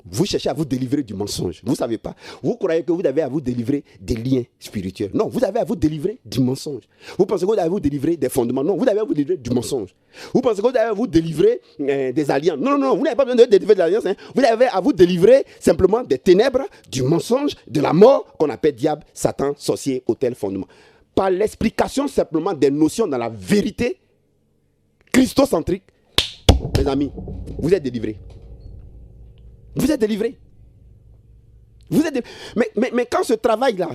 Vous cherchez à vous délivrer du mensonge. Vous ne savez pas. Vous croyez que vous avez à vous délivrer des liens spirituels. Non, vous avez à vous délivrer du mensonge. Vous pensez que vous avez à vous délivrer des fondements. Non, vous avez à vous délivrer du mensonge. Vous pensez que vous avez à vous délivrer des alliances. Non, vous n'avez pas besoin de délivrer des alliances. Hein. Vous avez à vous délivrer simplement des ténèbres, du mensonge, de la mort qu'on appelle diable, Satan, sorcier, autel, fondement. Par l'explication simplement des notions dans la vérité christocentrique, mes amis, vous êtes délivrés. Vous êtes délivrés. Mais quand ce travail-là,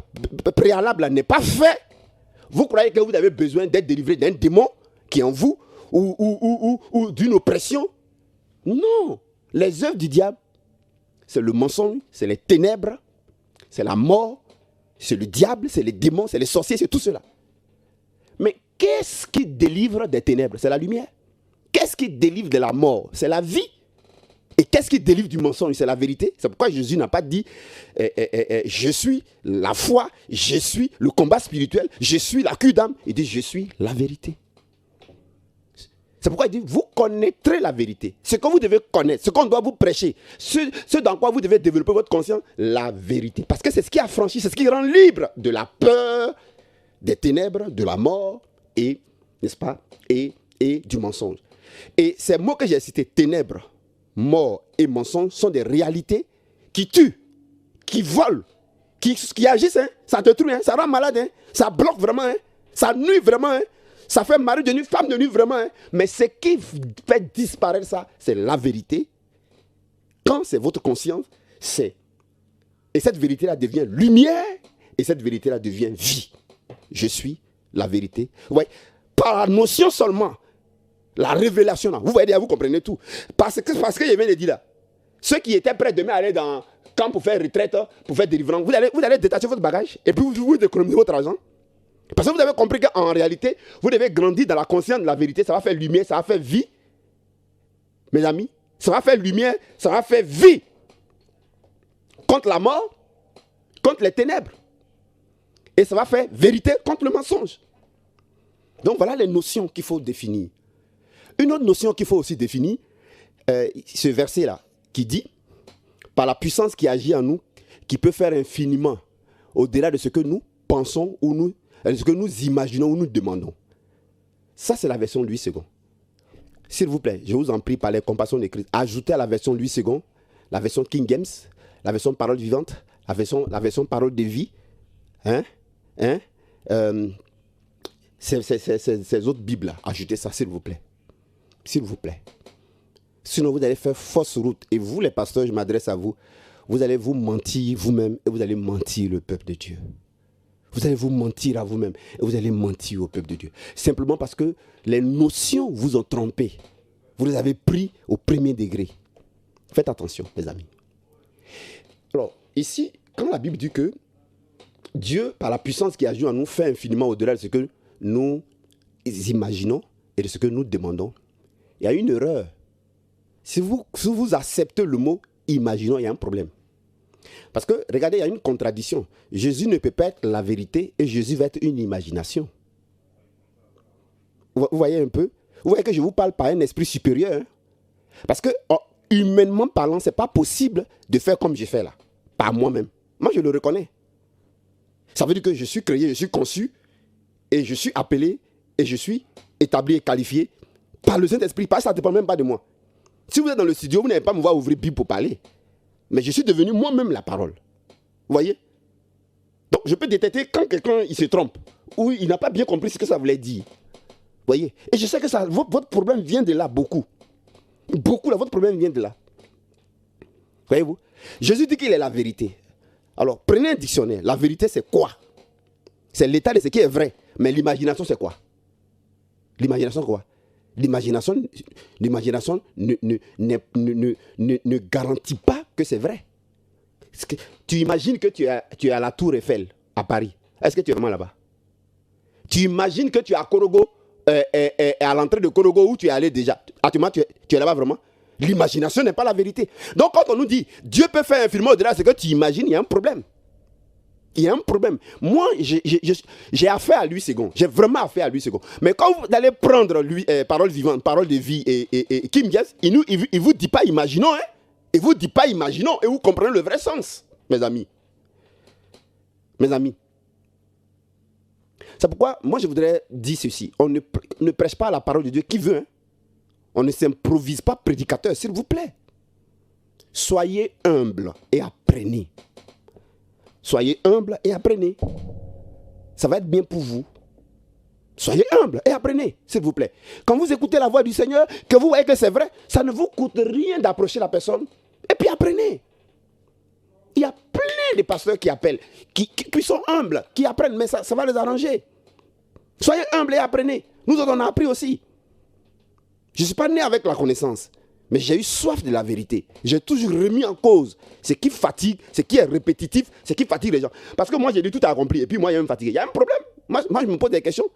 préalable, n'est pas fait, vous croyez que vous avez besoin d'être délivré d'un démon qui est en vous ou d'une oppression? Non. Les œuvres du diable, c'est le mensonge, c'est les ténèbres, c'est la mort, c'est le diable, c'est les démons, c'est les sorciers, c'est tout cela. Mais qu'est-ce qui délivre des ténèbres? C'est la lumière. Qu'est-ce qui délivre de la mort? C'est la vie. Et qu'est-ce qui délivre du mensonge? C'est la vérité. C'est pourquoi Jésus n'a pas dit je suis la foi, je suis le combat spirituel, je suis la cure d'âme. Il dit je suis la vérité. C'est pourquoi il dit, vous connaîtrez la vérité. Ce que vous devez connaître, ce qu'on doit vous prêcher, ce dans quoi vous devez développer votre conscience, la vérité. Parce que c'est ce qui affranchit, c'est ce qui rend libre de la peur, des ténèbres, de la mort et, n'est-ce pas, et du mensonge. Et ces mots que j'ai cités, ténèbres, mort et mensonge, sont des réalités qui tuent, qui volent, qui agissent, hein, ça détruit, hein, ça rend malade, hein, ça bloque vraiment, hein, ça nuit vraiment, hein, ça fait mari de nuit, femme de nuit vraiment. Hein, mais ce qui fait disparaître ça, c'est la vérité. Quand c'est votre conscience, c'est... Et cette vérité-là devient lumière, et cette vérité-là devient vie. Je suis la vérité. Ouais, par la notion seulement, la révélation, là, vous voyez déjà, vous comprenez tout. Parce que je viens de dire là, ceux qui étaient prêts demain à aller dans camp pour faire retraite, pour faire délivrance, vous allez détacher votre bagage et puis vous économisez votre argent. Parce que vous avez compris qu'en réalité, vous devez grandir dans la conscience de la vérité, ça va faire lumière, ça va faire vie. Mes amis, ça va faire lumière, ça va faire vie. Contre la mort, contre les ténèbres. Et ça va faire vérité contre le mensonge. Donc voilà les notions qu'il faut définir. Une autre notion qu'il faut aussi définir, ce verset-là, qui dit, par la puissance qui agit en nous, qui peut faire infiniment au-delà de ce que nous pensons ou ce que nous imaginons ou nous demandons. Ça, c'est la version Louis II. S'il vous plaît, je vous en prie, par les compassions de Christ, ajoutez à la version Louis II, la version King James, la version parole vivante, la version parole de vie, ces autres Bibles-là. Ajoutez ça, s'il vous plaît. S'il vous plaît. Sinon, vous allez faire fausse route. Et vous, les pasteurs, je m'adresse à vous. Vous allez vous mentir vous-même et vous allez mentir le peuple de Dieu. Vous allez vous mentir à vous-même et vous allez mentir au peuple de Dieu. Simplement parce que les notions vous ont trompé. Vous les avez pris au premier degré. Faites attention, les amis. Alors, ici, quand la Bible dit que Dieu, par la puissance qui agit en nous, fait infiniment au-delà de ce que nous imaginons et de ce que nous demandons, il y a une erreur. Si vous acceptez le mot « imaginons », il y a un problème. Parce que, regardez, il y a une contradiction. Jésus ne peut pas être la vérité et Jésus va être une imagination. Vous voyez un peu? Vous voyez que je vous parle par un esprit supérieur. Hein? Parce que, humainement parlant, ce n'est pas possible de faire comme je fais là. Par moi-même. Moi, je le reconnais. Ça veut dire que je suis créé, je suis conçu, et je suis appelé, et je suis établi et qualifié par le Saint-Esprit. Ça ne dépend même pas de moi. Si vous êtes dans le studio, vous n'allez pas me voir ouvrir Bible pour parler. Mais je suis devenu moi-même la parole. Vous voyez? Donc, je peux détecter quand quelqu'un il se trompe, ou il n'a pas bien compris ce que ça voulait dire. Vous voyez? Et je sais que ça, votre problème vient de là, beaucoup. Beaucoup, là, votre problème vient de là. Voyez-vous? Jésus dit qu'il est la vérité. Alors, prenez un dictionnaire. La vérité, c'est quoi? C'est l'état de ce qui est vrai. Mais l'imagination, c'est quoi? L'imagination, quoi? L'imagination ne garantit pas que c'est vrai. Tu imagines que tu es à la Tour Eiffel, à Paris. Est-ce que tu es vraiment là-bas? Tu imagines que tu es à Korogo, à l'entrée de Korogo, où tu es allé déjà. Actuellement, tu es là-bas vraiment? L'imagination n'est pas la vérité. Donc, quand on nous dit Dieu peut faire infiniment au-delà de ce que tu imagines, il y a un problème. Il y a un problème. Moi, j'ai affaire à Louis II. J'ai vraiment affaire à Louis II. Mais quand vous allez prendre parole vivante, parole de vie et Kim James, il ne vous dit pas imaginons. Hein? Il ne vous dit pas imaginons et vous comprenez le vrai sens, mes amis. Mes amis. C'est pourquoi moi je voudrais dire ceci. On ne prêche pas la parole de Dieu qui veut. Hein? On ne s'improvise pas prédicateur, s'il vous plaît. Soyez humble et apprenez. Soyez humble et apprenez. Ça va être bien pour vous. Soyez humble et apprenez, s'il vous plaît. Quand vous écoutez la voix du Seigneur, que vous voyez que c'est vrai, ça ne vous coûte rien d'approcher la personne. Et puis apprenez. Il y a plein de pasteurs qui appellent, qui sont humbles, qui apprennent, mais ça va les arranger. Soyez humble et apprenez. Nous on a appris aussi. Je ne suis pas né avec la connaissance. Mais j'ai eu soif de la vérité. J'ai toujours remis en cause ce qui fatigue, ce qui est répétitif, ce qui fatigue les gens. Parce que moi, j'ai dit tout à accompli. Et puis moi, il y a un fatigué. Il y a un problème. Moi, je me pose des questions.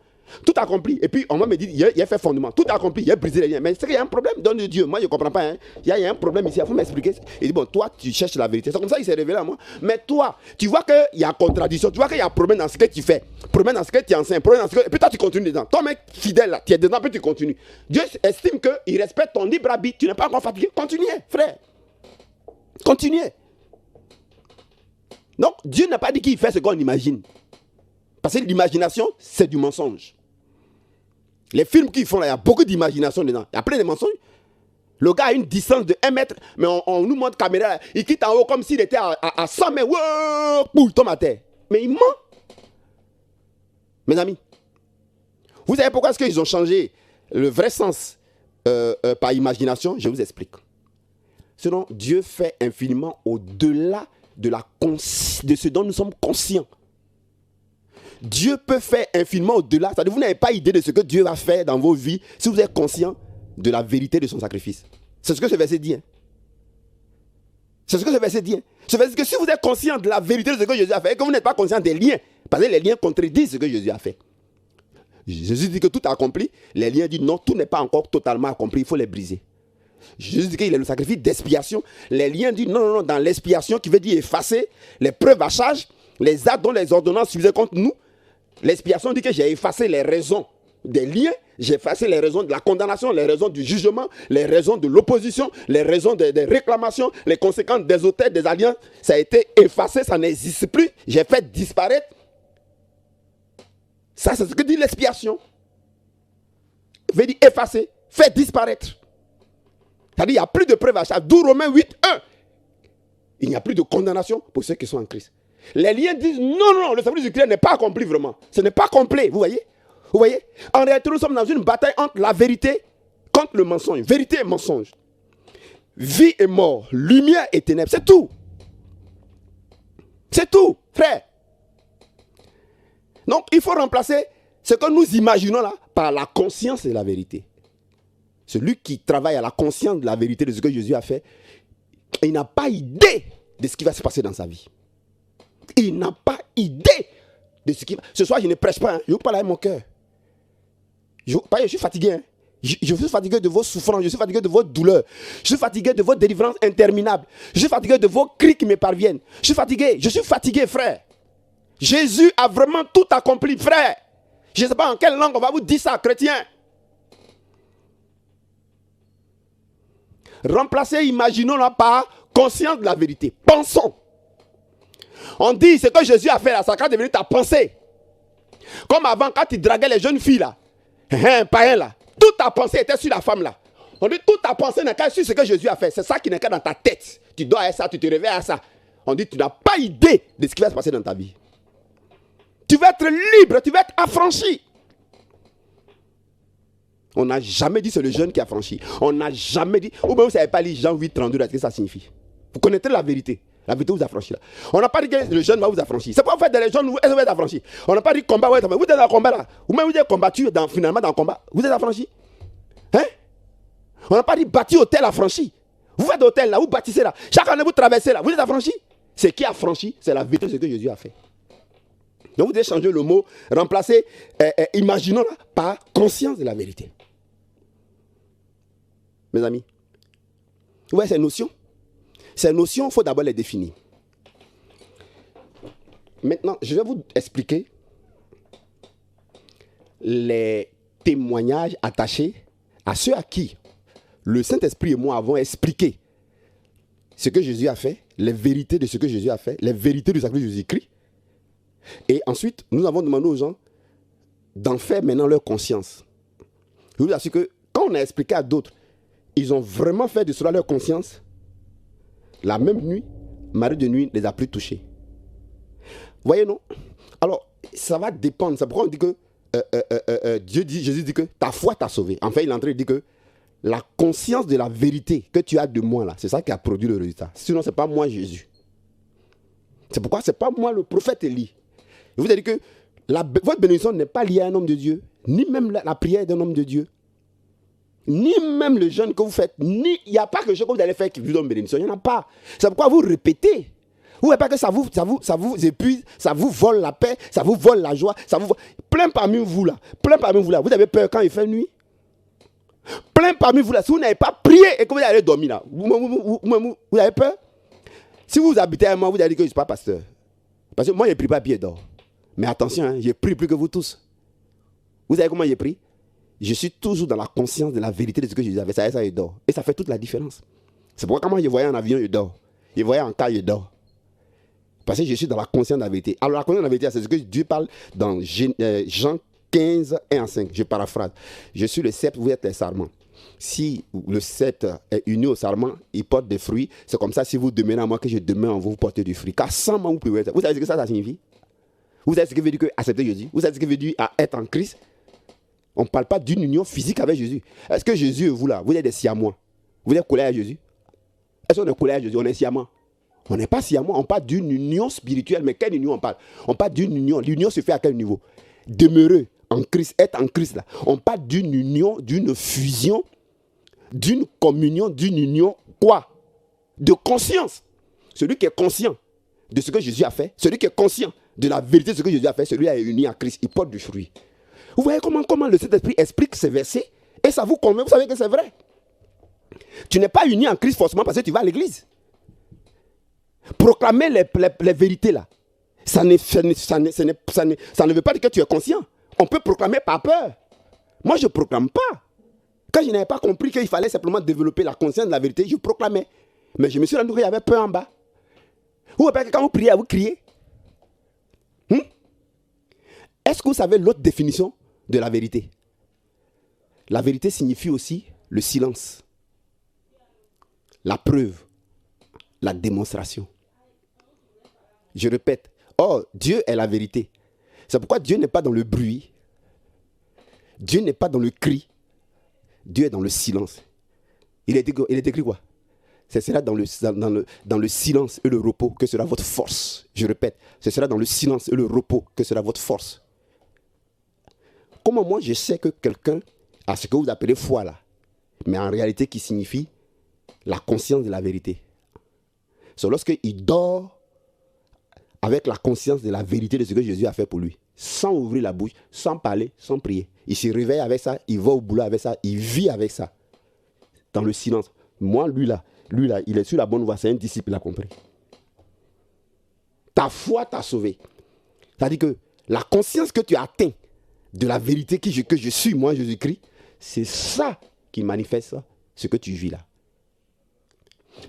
Tout accompli. Et puis, on va me dire, il a fait fondement. Tout accompli, il a brisé les liens. Mais c'est qu'il y a un problème dans le Dieu. Moi, je ne comprends pas. Hein. Il y a un problème ici. Il faut m'expliquer. Il dit, bon, toi, tu cherches la vérité. C'est comme ça qu'il s'est révélé à moi. Mais toi, tu vois qu'il y a contradiction. Tu vois qu'il y a problème dans ce que tu fais. Problème dans ce que tu enseignes. Problème dans ce que... Et puis toi, tu continues dedans. Toi, mec, fidèle, là, tu es dedans, puis tu continues. Dieu estime qu'il respecte ton libre arbitre. Tu n'es pas encore fatigué. Continuez, frère. Continuez. Donc, Dieu n'a pas dit qu'il fait ce qu'on imagine. Parce que l'imagination, c'est du mensonge. Les films qu'ils font là, il y a beaucoup d'imagination dedans. Il y a plein de mensonges. Le gars a une distance de 1 mètre, mais on nous montre caméra, là, il quitte en haut comme s'il était à 100 mètres. Wow, il tombe à terre. Mais il ment. Mes amis, vous savez pourquoi est-ce qu'ils ont changé le vrai sens par imagination? Je vous explique. Sinon, Dieu fait infiniment au-delà de ce dont nous sommes conscients. Dieu peut faire infiniment au-delà. C'est-à-dire, vous n'avez pas idée de ce que Dieu va faire dans vos vies si vous êtes conscient de la vérité de son sacrifice. C'est ce que ce verset dit. Hein. C'est ce que ce verset dit. Hein. Ce verset dit que si vous êtes conscient de la vérité de ce que Jésus a fait et que vous n'êtes pas conscient des liens, parce que les liens contredisent ce que Jésus a fait. Jésus dit que tout est accompli. Les liens disent non, tout n'est pas encore totalement accompli, il faut les briser. Jésus dit qu'il est le sacrifice d'expiation. Les liens disent non, dans l'expiation qui veut dire effacer les preuves à charge, les actes dont les ordonnances suffisaient contre nous. L'expiation dit que j'ai effacé les raisons des liens, j'ai effacé les raisons de la condamnation, les raisons du jugement, les raisons de l'opposition, les raisons des réclamations, les conséquences des autels, des alliances. Ça a été effacé, ça n'existe plus. J'ai fait disparaître. Ça, c'est ce que dit l'expiation. Veut dire effacer, faire disparaître. C'est-à-dire qu'il n'y a plus de preuve à charge. D'où Romains 8, 1. Il n'y a plus de condamnation pour ceux qui sont en Christ. Les liens disent non, le salut du Christ n'est pas accompli vraiment. Ce n'est pas complet, vous voyez? Vous voyez? En réalité, nous sommes dans une bataille entre la vérité contre le mensonge. Vérité et mensonge. Vie et mort, lumière et ténèbres, c'est tout. C'est tout, frère. Donc, il faut remplacer ce que nous imaginons là par la conscience de la vérité. Celui qui travaille à la conscience de la vérité de ce que Jésus a fait, il n'a pas idée de ce qui va se passer dans sa vie. Il n'a pas idée de ce qui va... Ce soir, je ne prêche pas. Hein. Je vous parle avec mon cœur. Je suis fatigué. Hein. Je suis fatigué de vos souffrances. Je suis fatigué de vos douleurs. Je suis fatigué de vos délivrances interminables. Je suis fatigué de vos cris qui me parviennent. Je suis fatigué, frère. Jésus a vraiment tout accompli, frère. Je ne sais pas en quelle langue on va vous dire ça, chrétien. Remplacer, imaginons-la par conscience de la vérité. Pensons. On dit ce que Jésus a fait là, ça a devenu ta pensée. Comme avant, quand il draguait les jeunes filles là, païen là, toute ta pensée était sur la femme là. On dit toute ta pensée n'est qu'à sur ce que Jésus a fait. C'est ça qui n'est qu'à dans ta tête. Tu dors à ça, tu te réveilles à ça. On dit tu n'as pas idée de ce qui va se passer dans ta vie. Tu vas être libre, tu vas être affranchi. On n'a jamais dit c'est le jeune qui a franchi. On n'a jamais dit, ou bien vous ne savez pas lire Jean 8, 32, ce que ça signifie. Vous connaissez la vérité. La vérité vous affranchit là. On n'a pas dit que le jeune va vous affranchir. C'est pas vous faites des jeunes, vous êtes affranchis. On n'a pas dit combat, vous êtes dans le combat là. Ou même vous êtes combattu finalement dans le combat. Vous êtes affranchi. Hein? On n'a pas dit bâti hôtel affranchi. Vous faites hôtel là, vous bâtissez là. Chaque année vous traversez là. Vous êtes affranchi. Ce qui a franchi, c'est la vérité de ce que Jésus a fait. Donc vous devez changer le mot, remplacer imaginons là par conscience de la vérité. Mes amis, vous voyez ces notions? Ces notions, il faut d'abord les définir. Maintenant, je vais vous expliquer les témoignages attachés à ceux à qui le Saint-Esprit et moi avons expliqué ce que Jésus a fait, les vérités de ce que Jésus a fait, les vérités du sacrifice de Jésus-Christ. Et ensuite, nous avons demandé aux gens d'en faire maintenant leur conscience. Je vous assure que quand on a expliqué à d'autres, ils ont vraiment fait de cela leur conscience. La même nuit, Marie de nuit ne les a plus touchés. Voyez, non? Alors, ça va dépendre. C'est pourquoi on dit que Jésus dit que ta foi t'a sauvé. Enfin, il est en train de dire que la conscience de la vérité que tu as de moi, là, c'est ça qui a produit le résultat. Sinon, ce n'est pas moi, Jésus. C'est pourquoi ce n'est pas moi, le prophète Élie. Je vous ai dit que votre bénédiction n'est pas liée à un homme de Dieu, ni même la prière d'un homme de Dieu. Ni même le jeûne que vous faites, il n'y a pas quelque chose que vous allez faire qui vous donne bénédiction. Il n'y en a pas. C'est pourquoi vous répétez. Vous voyez pas que ça vous épuise, ça vous vole la paix, ça vous vole la joie, plein parmi vous là, vous avez peur quand il fait nuit. Plein parmi vous là, si vous n'avez pas prié et que vous allez dormir là, vous avez peur. Si vous habitez à moi, vous allez dire que je ne suis pas pasteur. Parce que moi, je ne prie pas pied d'or. Mais attention, hein, je prie plus que vous tous. Vous savez comment j'ai prie? Je suis toujours dans la conscience de la vérité de ce que je disais. Ça, je dors. Et ça fait toute la différence. C'est pourquoi quand moi je voyais en avion, je dors. Je voyais en car, je dors. Parce que je suis dans la conscience de la vérité. Alors la conscience de la vérité, c'est ce que Dieu parle dans Jean 15, 1 à 5. Je paraphrase. Je suis le sceptre, vous êtes les sarments. Si le sceptre est uni au sarment, il porte des fruits. C'est comme ça, si vous demeurez en moi, que je demeure en vous, vous portez du fruit. Car sans moi, vous pouvez être. Vous savez ce que ça signifie? Vous savez ce que veut dire accepter Jésus? Vous savez ce que veut dire être en Christ? On ne parle pas d'une union physique avec Jésus. Est-ce que Jésus et vous là, vous êtes des siamois? Vous êtes collés à Jésus? Est-ce qu'on est collés à Jésus? On est siamois? On n'est pas siamois, on parle d'une union spirituelle. Mais quelle union on parle? On parle d'une union. L'union se fait à quel niveau? Demeurer en Christ, être en Christ là. On parle d'une union, d'une fusion, d'une communion, d'une union, quoi? De conscience. Celui qui est conscient de ce que Jésus a fait, celui qui est conscient de la vérité de ce que Jésus a fait, celui-là est uni à Christ, il porte du fruit. Vous voyez comment le Saint-Esprit explique ces versets et ça vous convainc, vous savez que c'est vrai. Tu n'es pas uni en Christ forcément parce que tu vas à l'église. Proclamer les vérités là, ça ne veut pas dire que tu es conscient. On peut proclamer par peur. Moi, je ne proclame pas. Quand je n'avais pas compris qu'il fallait simplement développer la conscience de la vérité, je proclamais. Mais je me suis rendu compte qu'il y avait peur en bas. Vous voyez que quand vous priez, vous criez. Est-ce que vous savez l'autre définition de la vérité? La vérité signifie aussi le silence, la preuve, la démonstration. Je répète, Dieu est la vérité. C'est pourquoi Dieu n'est pas dans le bruit. Dieu n'est pas dans le cri. Dieu est dans le silence. Il est écrit quoi? Ce sera dans le silence et le repos que sera votre force. Je répète, ce sera dans le silence et le repos que sera votre force. Comment moi je sais que quelqu'un a ce que vous appelez foi là, mais en réalité qui signifie la conscience de la vérité? C'est lorsqu'il dort avec la conscience de la vérité de ce que Jésus a fait pour lui, sans ouvrir la bouche, sans parler, sans prier. Il se réveille avec ça, il va au boulot avec ça, il vit avec ça, dans le silence. Moi, lui là, il est sur la bonne voie, c'est un disciple, il a compris. Ta foi t'a sauvé. C'est-à-dire que la conscience que tu as atteint de la vérité que je suis, moi, Jésus-Christ, c'est ça qui manifeste ce que tu vis là.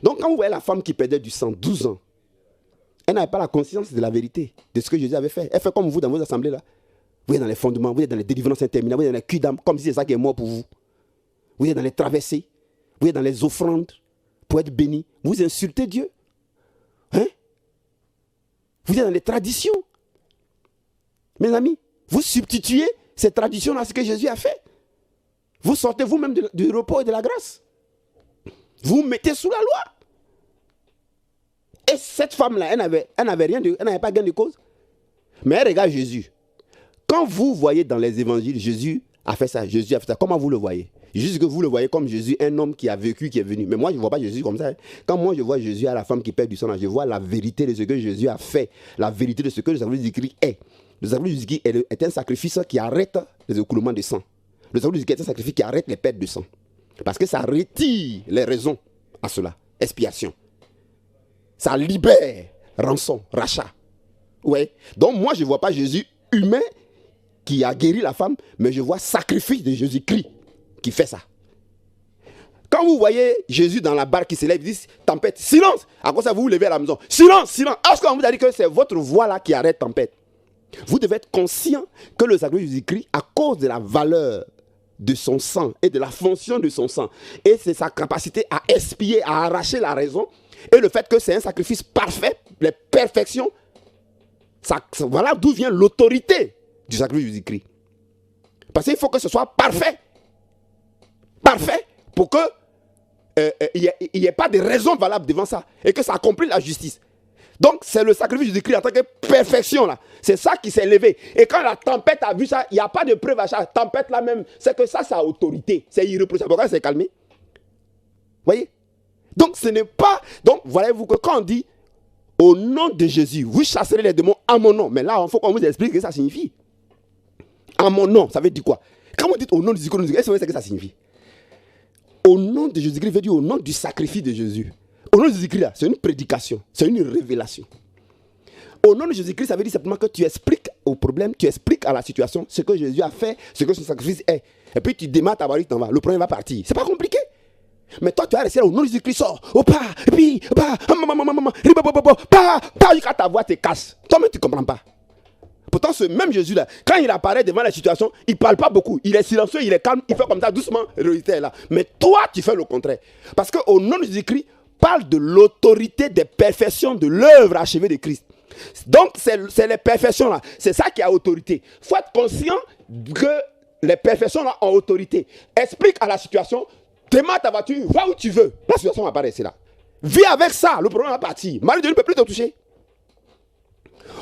Donc, quand vous voyez la femme qui perdait du sang, 12 ans, elle n'avait pas la conscience de la vérité, de ce que Jésus avait fait. Elle fait comme vous dans vos assemblées là. Vous êtes dans les fondements, vous êtes dans les délivrances interminables, vous êtes dans les culs d'âme, comme si c'est ça qui est mort pour vous. Vous êtes dans les traversées, vous êtes dans les offrandes pour être bénis. Vous insultez Dieu. Hein? Vous êtes dans les traditions. Mes amis, vous substituez ces traditions à ce que Jésus a fait. Vous sortez vous-même du repos et de la grâce. Vous vous mettez sous la loi. Et cette femme-là, elle n'avait pas gain de cause. Mais elle regarde Jésus. Quand vous voyez dans les évangiles, Jésus a fait ça, comment vous le voyez? Juste que vous le voyez comme Jésus, un homme qui a vécu, qui est venu. Mais moi, je ne vois pas Jésus comme ça. Quand moi, je vois Jésus à la femme qui perd du sang, là, je vois la vérité de ce que Jésus a fait. La vérité de ce que le sacrifice du Christ est. Le sacrifice du Christ est un sacrifice qui arrête les écoulements de sang. Le sacrifice du Christ est un sacrifice qui arrête les pertes de sang. Parce que ça retire les raisons à cela. Expiation. Ça libère, rançon, rachat. Ouais. Donc moi, je ne vois pas Jésus humain qui a guéri la femme, mais je vois sacrifice de Jésus-Christ qui fait ça. Quand vous voyez Jésus dans la barque qui se lève, il dit tempête, silence. À cause de ça, vous vous levez à la maison. Silence, silence. Est-ce qu'on vous a dit que c'est votre voix là qui arrête tempête? Vous devez être conscient que le sacrifice de Jésus-Christ, à cause de la valeur de son sang et de la fonction de son sang, et c'est sa capacité à expier, à arracher la raison, et le fait que c'est un sacrifice parfait, les perfections, voilà d'où vient l'autorité du sacrifice de Jésus-Christ. Parce qu'il faut que ce soit parfait. Parfait pour que il n'y ait pas de raison valable devant ça et que ça accomplisse la justice. Donc c'est le sacrifice de Jésus-Christ en tant que perfection là. C'est ça qui s'est levé. Et quand la tempête a vu ça, il n'y a pas de preuve à ça. La tempête là même, c'est que ça a autorité. C'est irréprochable. Pourquoi c'est calmé? Vous voyez? Donc ce n'est pas... Donc voyez-vous que quand on dit au nom de Jésus, vous chasserez les démons à mon nom. Mais là, il faut qu'on vous explique ce que ça signifie. À mon nom, ça veut dire quoi? Quand vous dites au nom de Jésus-Christ, est-ce que vous savez ce que ça signifie? Au nom de Jésus-Christ veut dire au nom du sacrifice de Jésus. Au nom de Jésus-Christ, c'est une prédication, c'est une révélation. Au nom de Jésus-Christ, ça veut dire simplement que tu expliques au problème, tu expliques à la situation ce que Jésus a fait, ce que son sacrifice est. Et puis tu démarres ta barrière, tu t'en vas. Le problème va partir. C'est pas compliqué. Mais toi, tu vas rester là, au nom de Jésus-Christ, sors. Oh, pas, et puis, pas, jusqu'à ta voix te casse. Toi-même, tu ne comprends pas. Pourtant, ce même Jésus-là, quand il apparaît devant la situation, il ne parle pas beaucoup. Il est silencieux, il est calme, il fait comme ça, doucement, réalité là. Mais toi, tu fais le contraire. Parce qu'au nom de Jésus-Christ, parle de l'autorité des perfections de l'œuvre achevée de Christ. Donc, c'est les perfections là. C'est ça qui a autorité. Il faut être conscient que les perfections là ont autorité. Explique à la situation, démarre ta voiture, va où tu veux. La situation va apparaître là. Vis avec ça, le problème va partir. Marie de Dieu ne peut plus te toucher.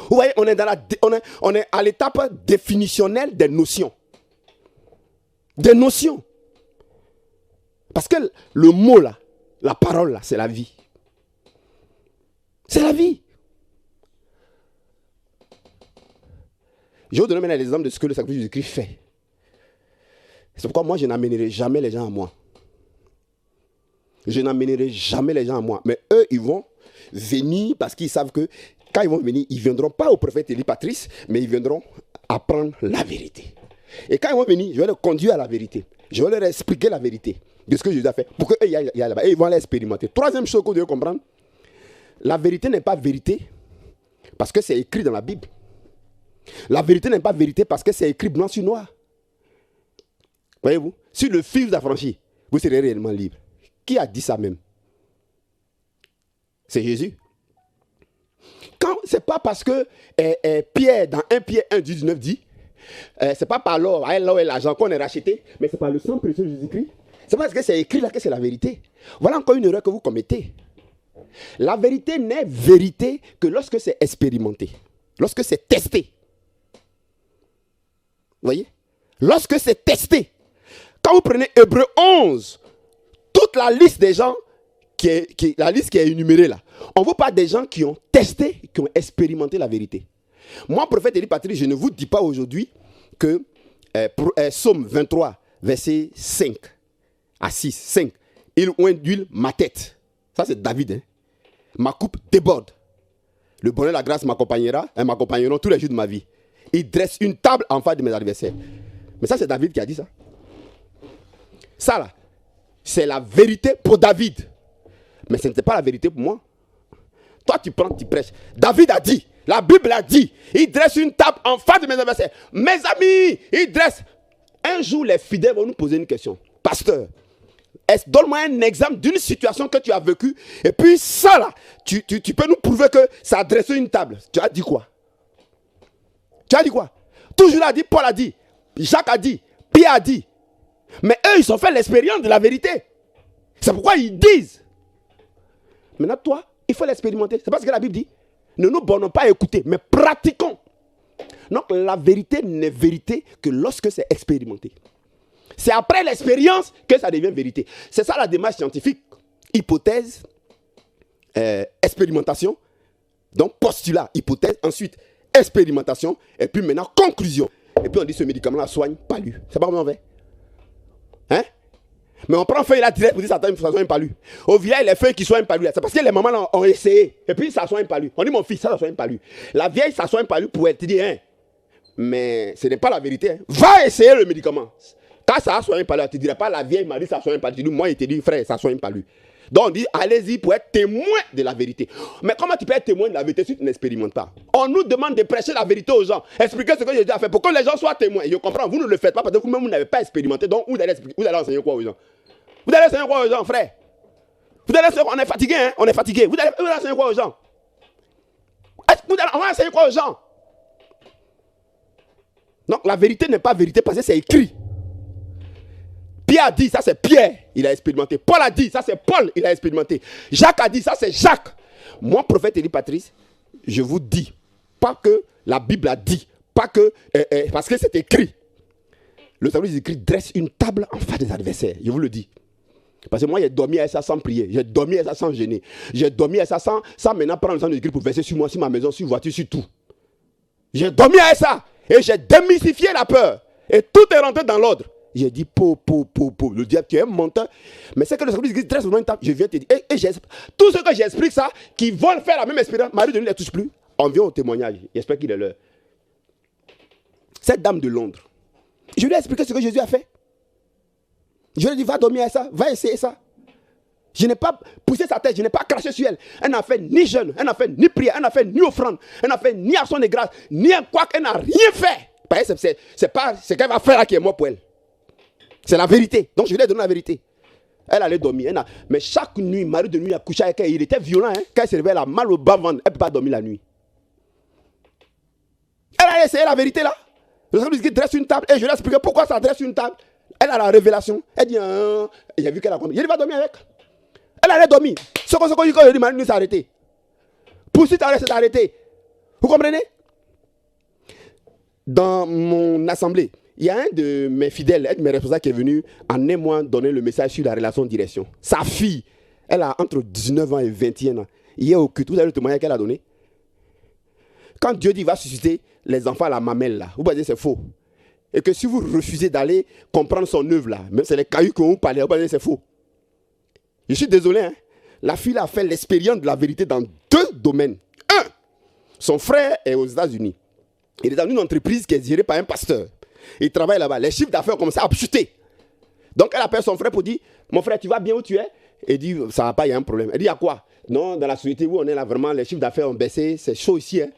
Vous voyez, on est à l'étape définitionnelle des notions. Des notions. Parce que le mot là, la parole là, c'est la vie. C'est la vie. Je vais vous donner maintenant l'exemple de ce que le sacrifice de Christ fait. C'est pourquoi moi, je n'amènerai jamais les gens à moi. Je n'amènerai jamais les gens à moi. Mais eux, ils vont venir parce qu'ils savent que quand ils vont venir, ils ne viendront pas au prophète Élie Patrice, mais ils viendront apprendre la vérité. Et quand ils vont venir, je vais les conduire à la vérité. Je vais leur expliquer la vérité de ce que Jésus a fait pour qu'eux y aillent là-bas. Et ils vont aller expérimenter. Troisième chose que vous devez comprendre, la vérité n'est pas vérité parce que c'est écrit dans la Bible. La vérité n'est pas vérité parce que c'est écrit blanc sur noir. Voyez-vous, si le Fils vous a franchi, vous serez réellement libre. Qui a dit ça même? C'est Jésus. C'est pas parce que Pierre, dans 1 Pierre 1, 19 dit, c'est pas par l'or et l'argent qu'on est racheté, mais c'est par le sang précieux de Jésus-Christ. C'est parce que c'est écrit là que c'est la vérité. Voilà encore une erreur que vous commettez. La vérité n'est vérité que lorsque c'est expérimenté, lorsque c'est testé. Vous voyez? Lorsque c'est testé. Quand vous prenez Hébreux 11, toute la liste des gens, la liste qui est énumérée là, on vous parle des gens qui ont testé, qui ont expérimenté la vérité. Moi, prophète Élie Patrice, je ne vous dis pas aujourd'hui que Psaume 23, verset 5 à 6, 5, il oint d'huile ma tête. Ça, c'est David. Hein? Ma coupe déborde. Le bonheur et la grâce m'accompagneront tous les jours de ma vie. Il dresse une table en face de mes adversaires. Mais ça, c'est David qui a dit ça. Ça, là, c'est la vérité pour David. Mais ce n'était pas la vérité pour moi. Toi, tu prends, tu prêches. David a dit, la Bible a dit, il dresse une table en face de mes adversaires. Mes amis, il dresse. Un jour, les fidèles vont nous poser une question. Pasteur, donne-moi un exemple d'une situation que tu as vécue. Et puis ça, là, tu peux nous prouver que ça a dressé une table. Tu as dit quoi? Tu as dit quoi? Toujours a dit, Paul a dit, Jacques a dit, Pierre a dit. Mais eux, ils ont fait l'expérience de la vérité. C'est pourquoi ils disent. Maintenant, toi, il faut l'expérimenter. C'est parce que la Bible dit, ne nous bornons pas à écouter, mais pratiquons. Donc, la vérité n'est vérité que lorsque c'est expérimenté. C'est après l'expérience que ça devient vérité. C'est ça la démarche scientifique. Hypothèse, expérimentation, donc postulat, hypothèse, ensuite expérimentation, et puis maintenant conclusion. Et puis on dit ce médicament-là soigne pas lui. C'est pas comment on fait. Hein? Mais on prend feuille là direct pour dire ça soigne pas lui. Au vieil, les feuilles qui soignent pas lui, c'est parce que les mamans là, ont essayé. Et puis ça soigne pas lui. On dit mon fils, ça soigne pas lui. La vieille, ça soigne pas lui pour elle te dire, hein. Mais ce n'est pas la vérité. Hein. Va essayer le médicament. Quand ça soigne pas lui, tu ne dirais pas la vieille m'a dit ça soigne pas lui. Tu dis, moi, il te dit, frère, ça soigne pas lui. Donc on dit, allez-y pour être témoin de la vérité. Mais comment tu peux être témoin de la vérité si tu n'expérimentes pas? On nous demande de prêcher la vérité aux gens. Expliquer ce que Jésus a fait pour que les gens soient témoins. Et je comprends, vous ne le faites pas parce que vous-même, vous n'avez pas expérimenté. Donc vous allez enseigner quoi aux gens? Vous allez enseigner quoi aux gens, frère? Vous allez enseigner, on est fatigué, hein? On est fatigué. Vous allez enseigner quoi aux gens? On va enseigner quoi aux gens? Donc la vérité n'est pas vérité parce que c'est écrit. Pierre a dit, ça c'est Pierre, il a expérimenté. Paul a dit, ça c'est Paul, il a expérimenté. Jacques a dit, ça c'est Jacques. Moi, prophète Élie Patrice, je vous dis, pas que la Bible a dit, pas que, parce que c'est écrit. Le salut écrit, dresse une table en face des adversaires, je vous le dis. Parce que moi, j'ai dormi à ça sans prier. J'ai dormi à ça sans gêner. J'ai dormi à ça sans maintenant prendre le sang de Christ pour verser sur moi, sur ma maison, sur la voiture, sur tout. J'ai dormi à ça. Et j'ai démystifié la peur. Et tout est rentré dans l'ordre. J'ai dit, le diable, tu es un menteur. Mais c'est que le Saint-Esprit dit très souvent, je viens te dire, et tout ce que j'explique ça, qui veulent faire la même expérience, Marie de lui ne les touche plus. On vient au témoignage. J'espère qu'il est l'heure. Cette dame de Londres, je lui ai expliqué ce que Jésus a fait. Je lui ai dit, va dormir à ça, va essayer ça. Je n'ai pas poussé sa tête, je n'ai pas craché sur elle. Elle n'a fait ni jeûne, elle n'a fait ni prière, elle n'a fait ni offrande, elle n'a fait ni action de grâce, ni un quoi, elle n'a rien fait. Parce que c'est pas ce qu'elle va faire là qui est mort pour elle. C'est la vérité. Donc je lui ai donné la vérité. Elle allait dormir. Mais chaque nuit, Marie de nuit a couché avec elle. Il était violent. Hein? Quand elle se réveille, elle a mal au bas-ventre. Elle ne peut pas dormir la nuit. Elle a essayé la vérité là. Le Seigneur dit dresse une table. Et je lui ai expliqué pourquoi ça dresse une table. Elle a la révélation. Elle dit, j'ai vu qu'elle a compris. Il va dormir avec. Elle allait dormir. Ce qu'on dit quand je dis, Marie s'est arrêtée. Pour si tu s'est arrêté. Vous comprenez? Dans mon assemblée, il y a un de mes fidèles, un de mes responsables qui est venu en un mois donner le message sur la relation de direction. Sa fille, elle a entre 19 ans et 21 ans. Il est au culte. Vous avez le témoignage qu'elle a donné? Quand Dieu dit qu'il va susciter les enfants à la mamelle, là, vous pouvez dire c'est faux. Et que si vous refusez d'aller comprendre son œuvre, là, même c'est les cailloux que vous parlez, vous pouvez dire c'est faux. Je suis désolé, hein. La fille a fait l'expérience de la vérité dans 2 domaines. Un, son frère est aux États-Unis. Il est dans une entreprise qui est gérée par un pasteur. Il travaille là-bas. Les chiffres d'affaires ont commencé à chuter. Donc elle appelle son frère pour dire, mon frère, tu vas bien où tu es? Il dit, ça va pas, il y a un problème. Elle dit, il y a quoi? Non, dans la société où on est là, vraiment, les chiffres d'affaires ont baissé. C'est chaud ici. Hein?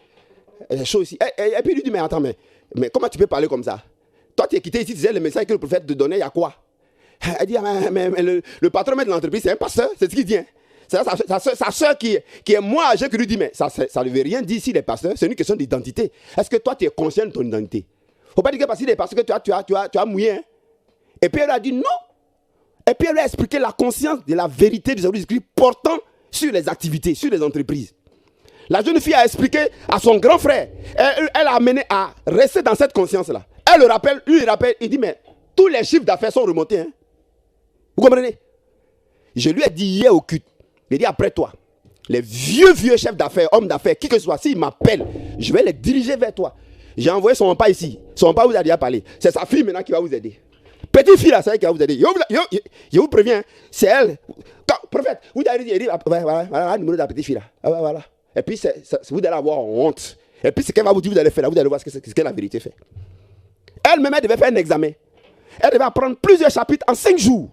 C'est chaud ici. Et puis il lui dit, mais attends, mais comment tu peux parler comme ça? Toi, tu es quitté ici, tu disais le message que le prophète te donnait, il y a quoi? Elle dit, mais le patron de l'entreprise, c'est un pasteur, c'est ce qu'il dit. Hein? C'est sa soeur qui est moins âgée que lui dit, mais ça ne veut rien dire ici, les pasteurs, c'est une question d'identité. Est-ce que toi, tu es conscient de ton identité? Il ne faut pas dire que parce que tu as mouillé. Hein? Et puis elle a dit non. Et puis elle a expliqué la conscience de la vérité du Saint-Esprit portant sur les activités, sur les entreprises. La jeune fille a expliqué à son grand frère. Elle a amené à rester dans cette conscience-là. Elle le rappelle, lui il rappelle, il dit, mais tous les chiffres d'affaires sont remontés. Hein? Vous comprenez? Je lui ai dit hier au culte, il dit après toi, les vieux chefs d'affaires, hommes d'affaires, qui que ce soit, s'ils m'appellent, je vais les diriger vers toi. J'ai envoyé son papa ici. Son papa vous a déjà parlé. C'est sa fille maintenant qui va vous aider. Petite fille là, c'est elle qui va vous aider. Je vous préviens, c'est elle. Quand, prophète, vous allez dire, voilà, le numéro de la petite fille là. Voilà. Et puis, vous allez avoir honte. Et puis, ce qu'elle va vous dire, vous allez faire là, vous allez voir ce que la vérité fait. Elle-même, elle devait faire un examen. Elle devait apprendre plusieurs chapitres en 5 jours.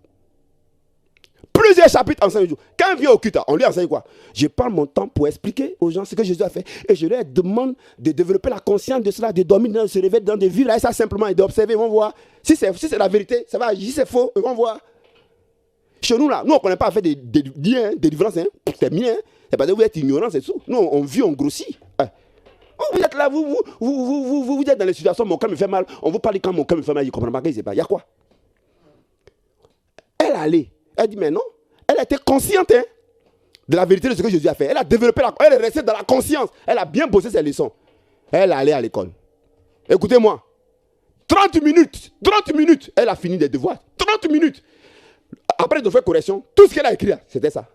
Plusieurs chapitres en 5 jours. Quand elle vient au culte, on lui enseigne quoi? Je prends mon temps pour expliquer aux gens ce que Jésus a fait. Et je leur demande de développer la conscience de cela, de dormir, de se réveiller, de vivre là, et ça simplement, et d'observer. Ils vont voir. Si c'est la vérité, ça va agir. Si c'est faux, ils vont voir. Chez nous, là, nous, on ne connaît pas à faire des délivrances. Hein. C'est bien. Hein. C'est parce que vous êtes ignorants, c'est tout. Nous, on vit, on grossit. Hein. Vous êtes là, vous êtes dans les situations, mon cœur me fait mal. On vous parle quand mon cœur me fait mal, il ne comprend pas qu'il ne sait pas. Il y a quoi? Elle allait. Elle dit, mais non. Elle était consciente hein, de la vérité de ce que Jésus a fait. Elle a développé elle est restée dans la conscience. Elle a bien bossé ses leçons. Elle allait à l'école. Écoutez-moi. 30 minutes. Elle a fini des devoirs. 30 minutes. Après, de faire correction. Tout ce qu'elle a écrit, c'était ça.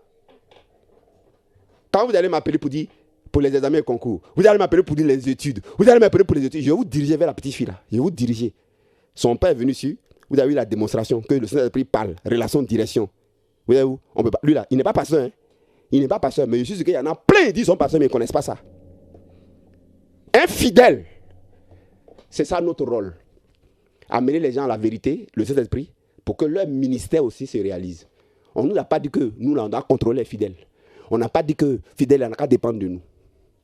Quand vous allez m'appeler pour dire, pour les examens et concours, vous allez m'appeler pour dire les études, vous allez m'appeler pour les études, je vais vous diriger vers la petite fille là. Je vais vous diriger. Son père est venu sur. Vous avez eu la démonstration que le Saint-Esprit parle, relation de direction. Vous voyez où? On peut pas, lui là, il n'est pas pasteur. Hein? Il n'est pas pasteur, mais je suis sûr qu'il y en a plein qui disent sont pasteurs, mais ils ne connaissent pas ça. Infidèle. C'est ça notre rôle. Amener les gens à la vérité, le Saint-Esprit, pour que leur ministère aussi se réalise. On ne nous a pas dit que nous, là, on doit contrôler les fidèles. On n'a pas dit que fidèles, n'a qu'à dépendre de nous.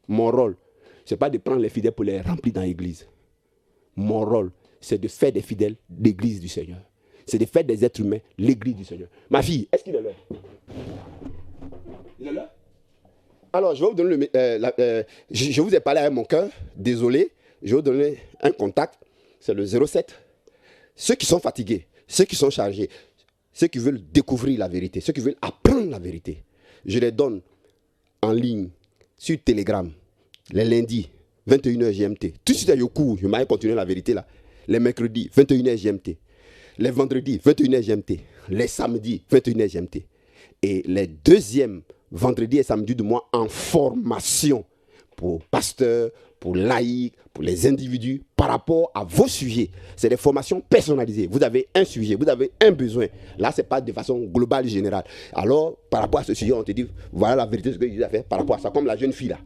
Mon rôle, ce n'est pas de prendre les fidèles pour les remplir dans l'église. Mon rôle, c'est de faire des fidèles l'église du Seigneur. C'est de faire des êtres humains l'église du Seigneur. Ma fille, est-ce qu'il est là? Il est là? Alors, je vais vous donner je vous ai parlé avec mon cœur. Désolé. Je vais vous donner un contact. C'est le 07. Ceux qui sont fatigués, ceux qui sont chargés, ceux qui veulent découvrir la vérité, ceux qui veulent apprendre la vérité, je les donne en ligne sur Telegram les lundis, 21h GMT. Tout de suite, je cours, je vais continuer la vérité là. Les mercredis, 21h GMT. Les vendredis, 21h GMT. les samedis, 21h GMT. Et les deuxièmes vendredis et samedis du mois en formation pour pasteurs, pour laïcs, pour les individus, par rapport à vos sujets. C'est des formations personnalisées. Vous avez un sujet, vous avez un besoin. Là, ce n'est pas de façon globale et générale. Alors, par rapport à ce sujet, on te dit, voilà la vérité de ce que Jésus a fait par rapport à ça, comme la jeune fille là.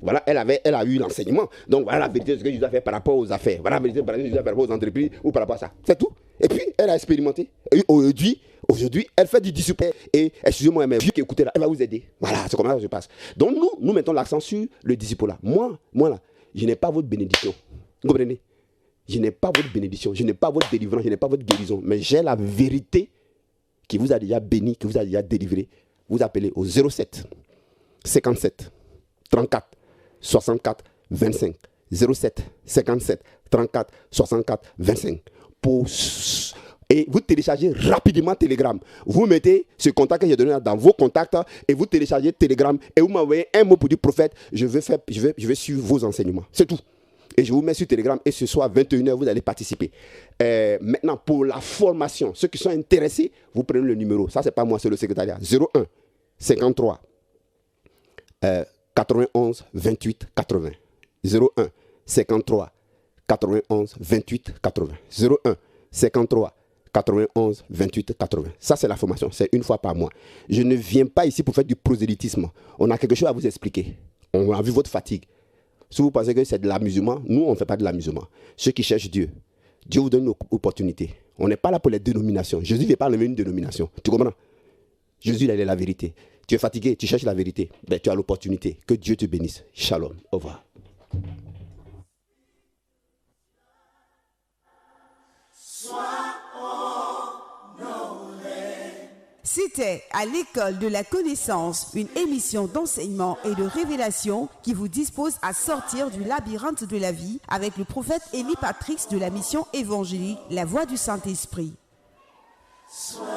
Voilà, elle a eu l'enseignement. Donc, voilà la vérité de ce que Jésus a fait par rapport aux affaires. Voilà la vérité de ce que Jésus a fait par rapport aux entreprises ou par rapport à ça. C'est tout. Et puis, elle a expérimenté. Et aujourd'hui, elle fait du disciple. Et, excusez-moi, mais qui écoutez là, elle va vous aider. Voilà, c'est comme ça que ça se passe. Donc, nous mettons l'accent sur le disciple là. Moi là, je n'ai pas votre bénédiction. Vous comprenez? Je n'ai pas votre bénédiction. Je n'ai pas votre délivrance. Je n'ai pas votre guérison. Mais j'ai la vérité qui vous a déjà béni, qui vous a déjà délivré. Vous appelez au 07 57 34 64 25 07 57 34 64 25 et vous téléchargez rapidement Telegram. Vous mettez ce contact que j'ai donné dans vos contacts et vous téléchargez Telegram et vous m'envoyez un mot pour dire prophète, je vais suivre vos enseignements. C'est tout. Et je vous mets sur Telegram et ce soir 21h vous allez participer. Maintenant pour la formation, ceux qui sont intéressés, vous prenez le numéro. Ça c'est pas moi, c'est le secrétariat. 01 53 91 28 80 01 53 91 28 80 01 53 91 28 80. Ça c'est la formation, c'est une fois par mois. Je ne viens pas ici pour faire du prosélytisme. On a quelque chose à vous expliquer. On a vu votre fatigue. Si vous pensez que c'est de l'amusement, nous on ne fait pas de l'amusement. Ceux qui cherchent Dieu, Dieu vous donne une opportunité. On n'est pas là pour les dénominations. Jésus ne fait pas une dénomination. Tu comprends? Jésus, il est la vérité. Tu es fatigué, tu cherches la vérité. Ben, tu as l'opportunité. Que Dieu te bénisse. Shalom. Au revoir.
C'était à l'école de la connaissance, une émission d'enseignement et de révélation qui vous dispose à sortir du labyrinthe de la vie avec le prophète Élie Patrice de la mission évangélique La Voix du Saint-Esprit.
Sois